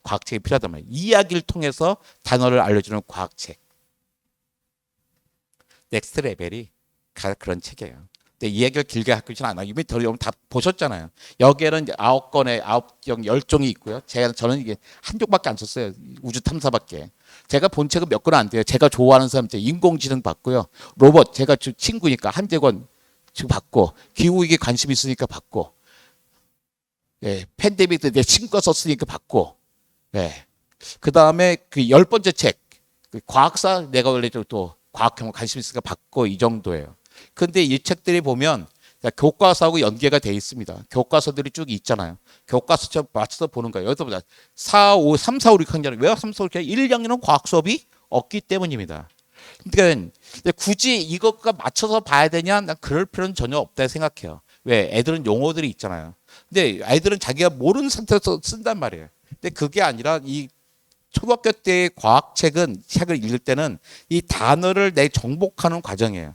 과학책이 필요하단 말이에요. 이야기를 통해서 단어를 알려주는 과학책. 넥스트 레벨이 그런 책이에요. 근데 이 얘기를 길게 하고 있지는 않아요. 이미 다 보셨잖아요. 여기에는 이제 9경 10종이 있고요. 저는 이게 한 종밖에 안 썼어요. 우주 탐사밖에. 제가 본 책은 몇 권 안 돼요. 제가 좋아하는 사람 인공지능 봤고요. 로봇 제가 친구니까 한재권 지금 봤고, 기후위기에 관심 있으니까 봤고, 예, 팬데믹 때 내 친구가 썼으니까 봤고, 예. 그 다음에 그 10번째 책, 그 과학사 내가 원래 또 과학형 관심 있으니까 봤고 이 정도예요. 근데 이 책들이 보면 교과서하고 연계가 돼 있습니다. 교과서들이 쭉 있잖아요. 교과서처럼 맞춰서 보는 거예요. 여기서 보자. 3, 4, 5, 6학년. 왜 3, 4, 5, 6학년? 1, 2학년은 과학 수업이 없기 때문입니다. 그러니까 굳이 이것과 맞춰서 봐야 되냐? 난 그럴 필요는 전혀 없다 생각해요. 왜? 애들은 용어들이 있잖아요. 근데 아이들은 자기가 모르는 상태에서 쓴단 말이에요. 근데 그게 아니라 이 초등학교 때의 책을 읽을 때는 이 단어를 정복하는 과정이에요.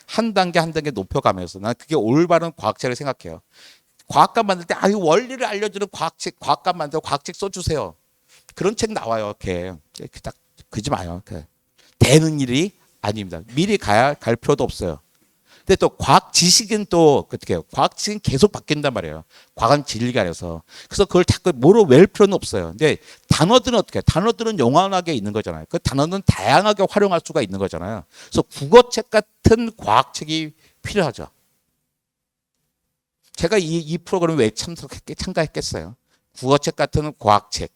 한 단계 한 단계 높여가면서 난 그게 올바른 과학책을 생각해요. 과학관 만들 때 이 원리를 알려주는 과학관 만들어 과학책 써주세요. 그런 책 나와요. 이렇게 딱 그러지 마요. 되는 일이 아닙니다. 미리 갈 필요도 없어요. 근데 또 과학 지식은 또 어떻게 해요? 과학 지식은 계속 바뀐단 말이에요. 과학은 진리가 아니라서. 그래서 그걸 자꾸 뭐로 외울 필요는 없어요. 근데 단어들은 어떻게 해요? 단어들은 영원하게 있는 거잖아요. 그 단어는 다양하게 활용할 수가 있는 거잖아요. 그래서 국어책 같은 과학책이 필요하죠. 제가 이 프로그램에 왜 참가했겠어요? 국어책 같은 과학책.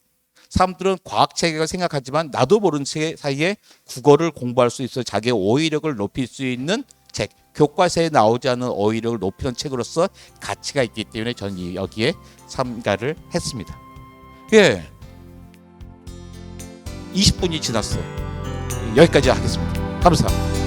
사람들은 과학책을 생각하지만 나도 모르는 사이에 국어를 공부할 수 있어 자기의 어휘력을 높일 수 있는 책. 교과서에 나오지 않은 어휘력을 높이는 책으로서 가치가 있기 때문에 저는 여기에 참가를 했습니다. 예, 20분이 지났어요. 여기까지 하겠습니다. 감사합니다.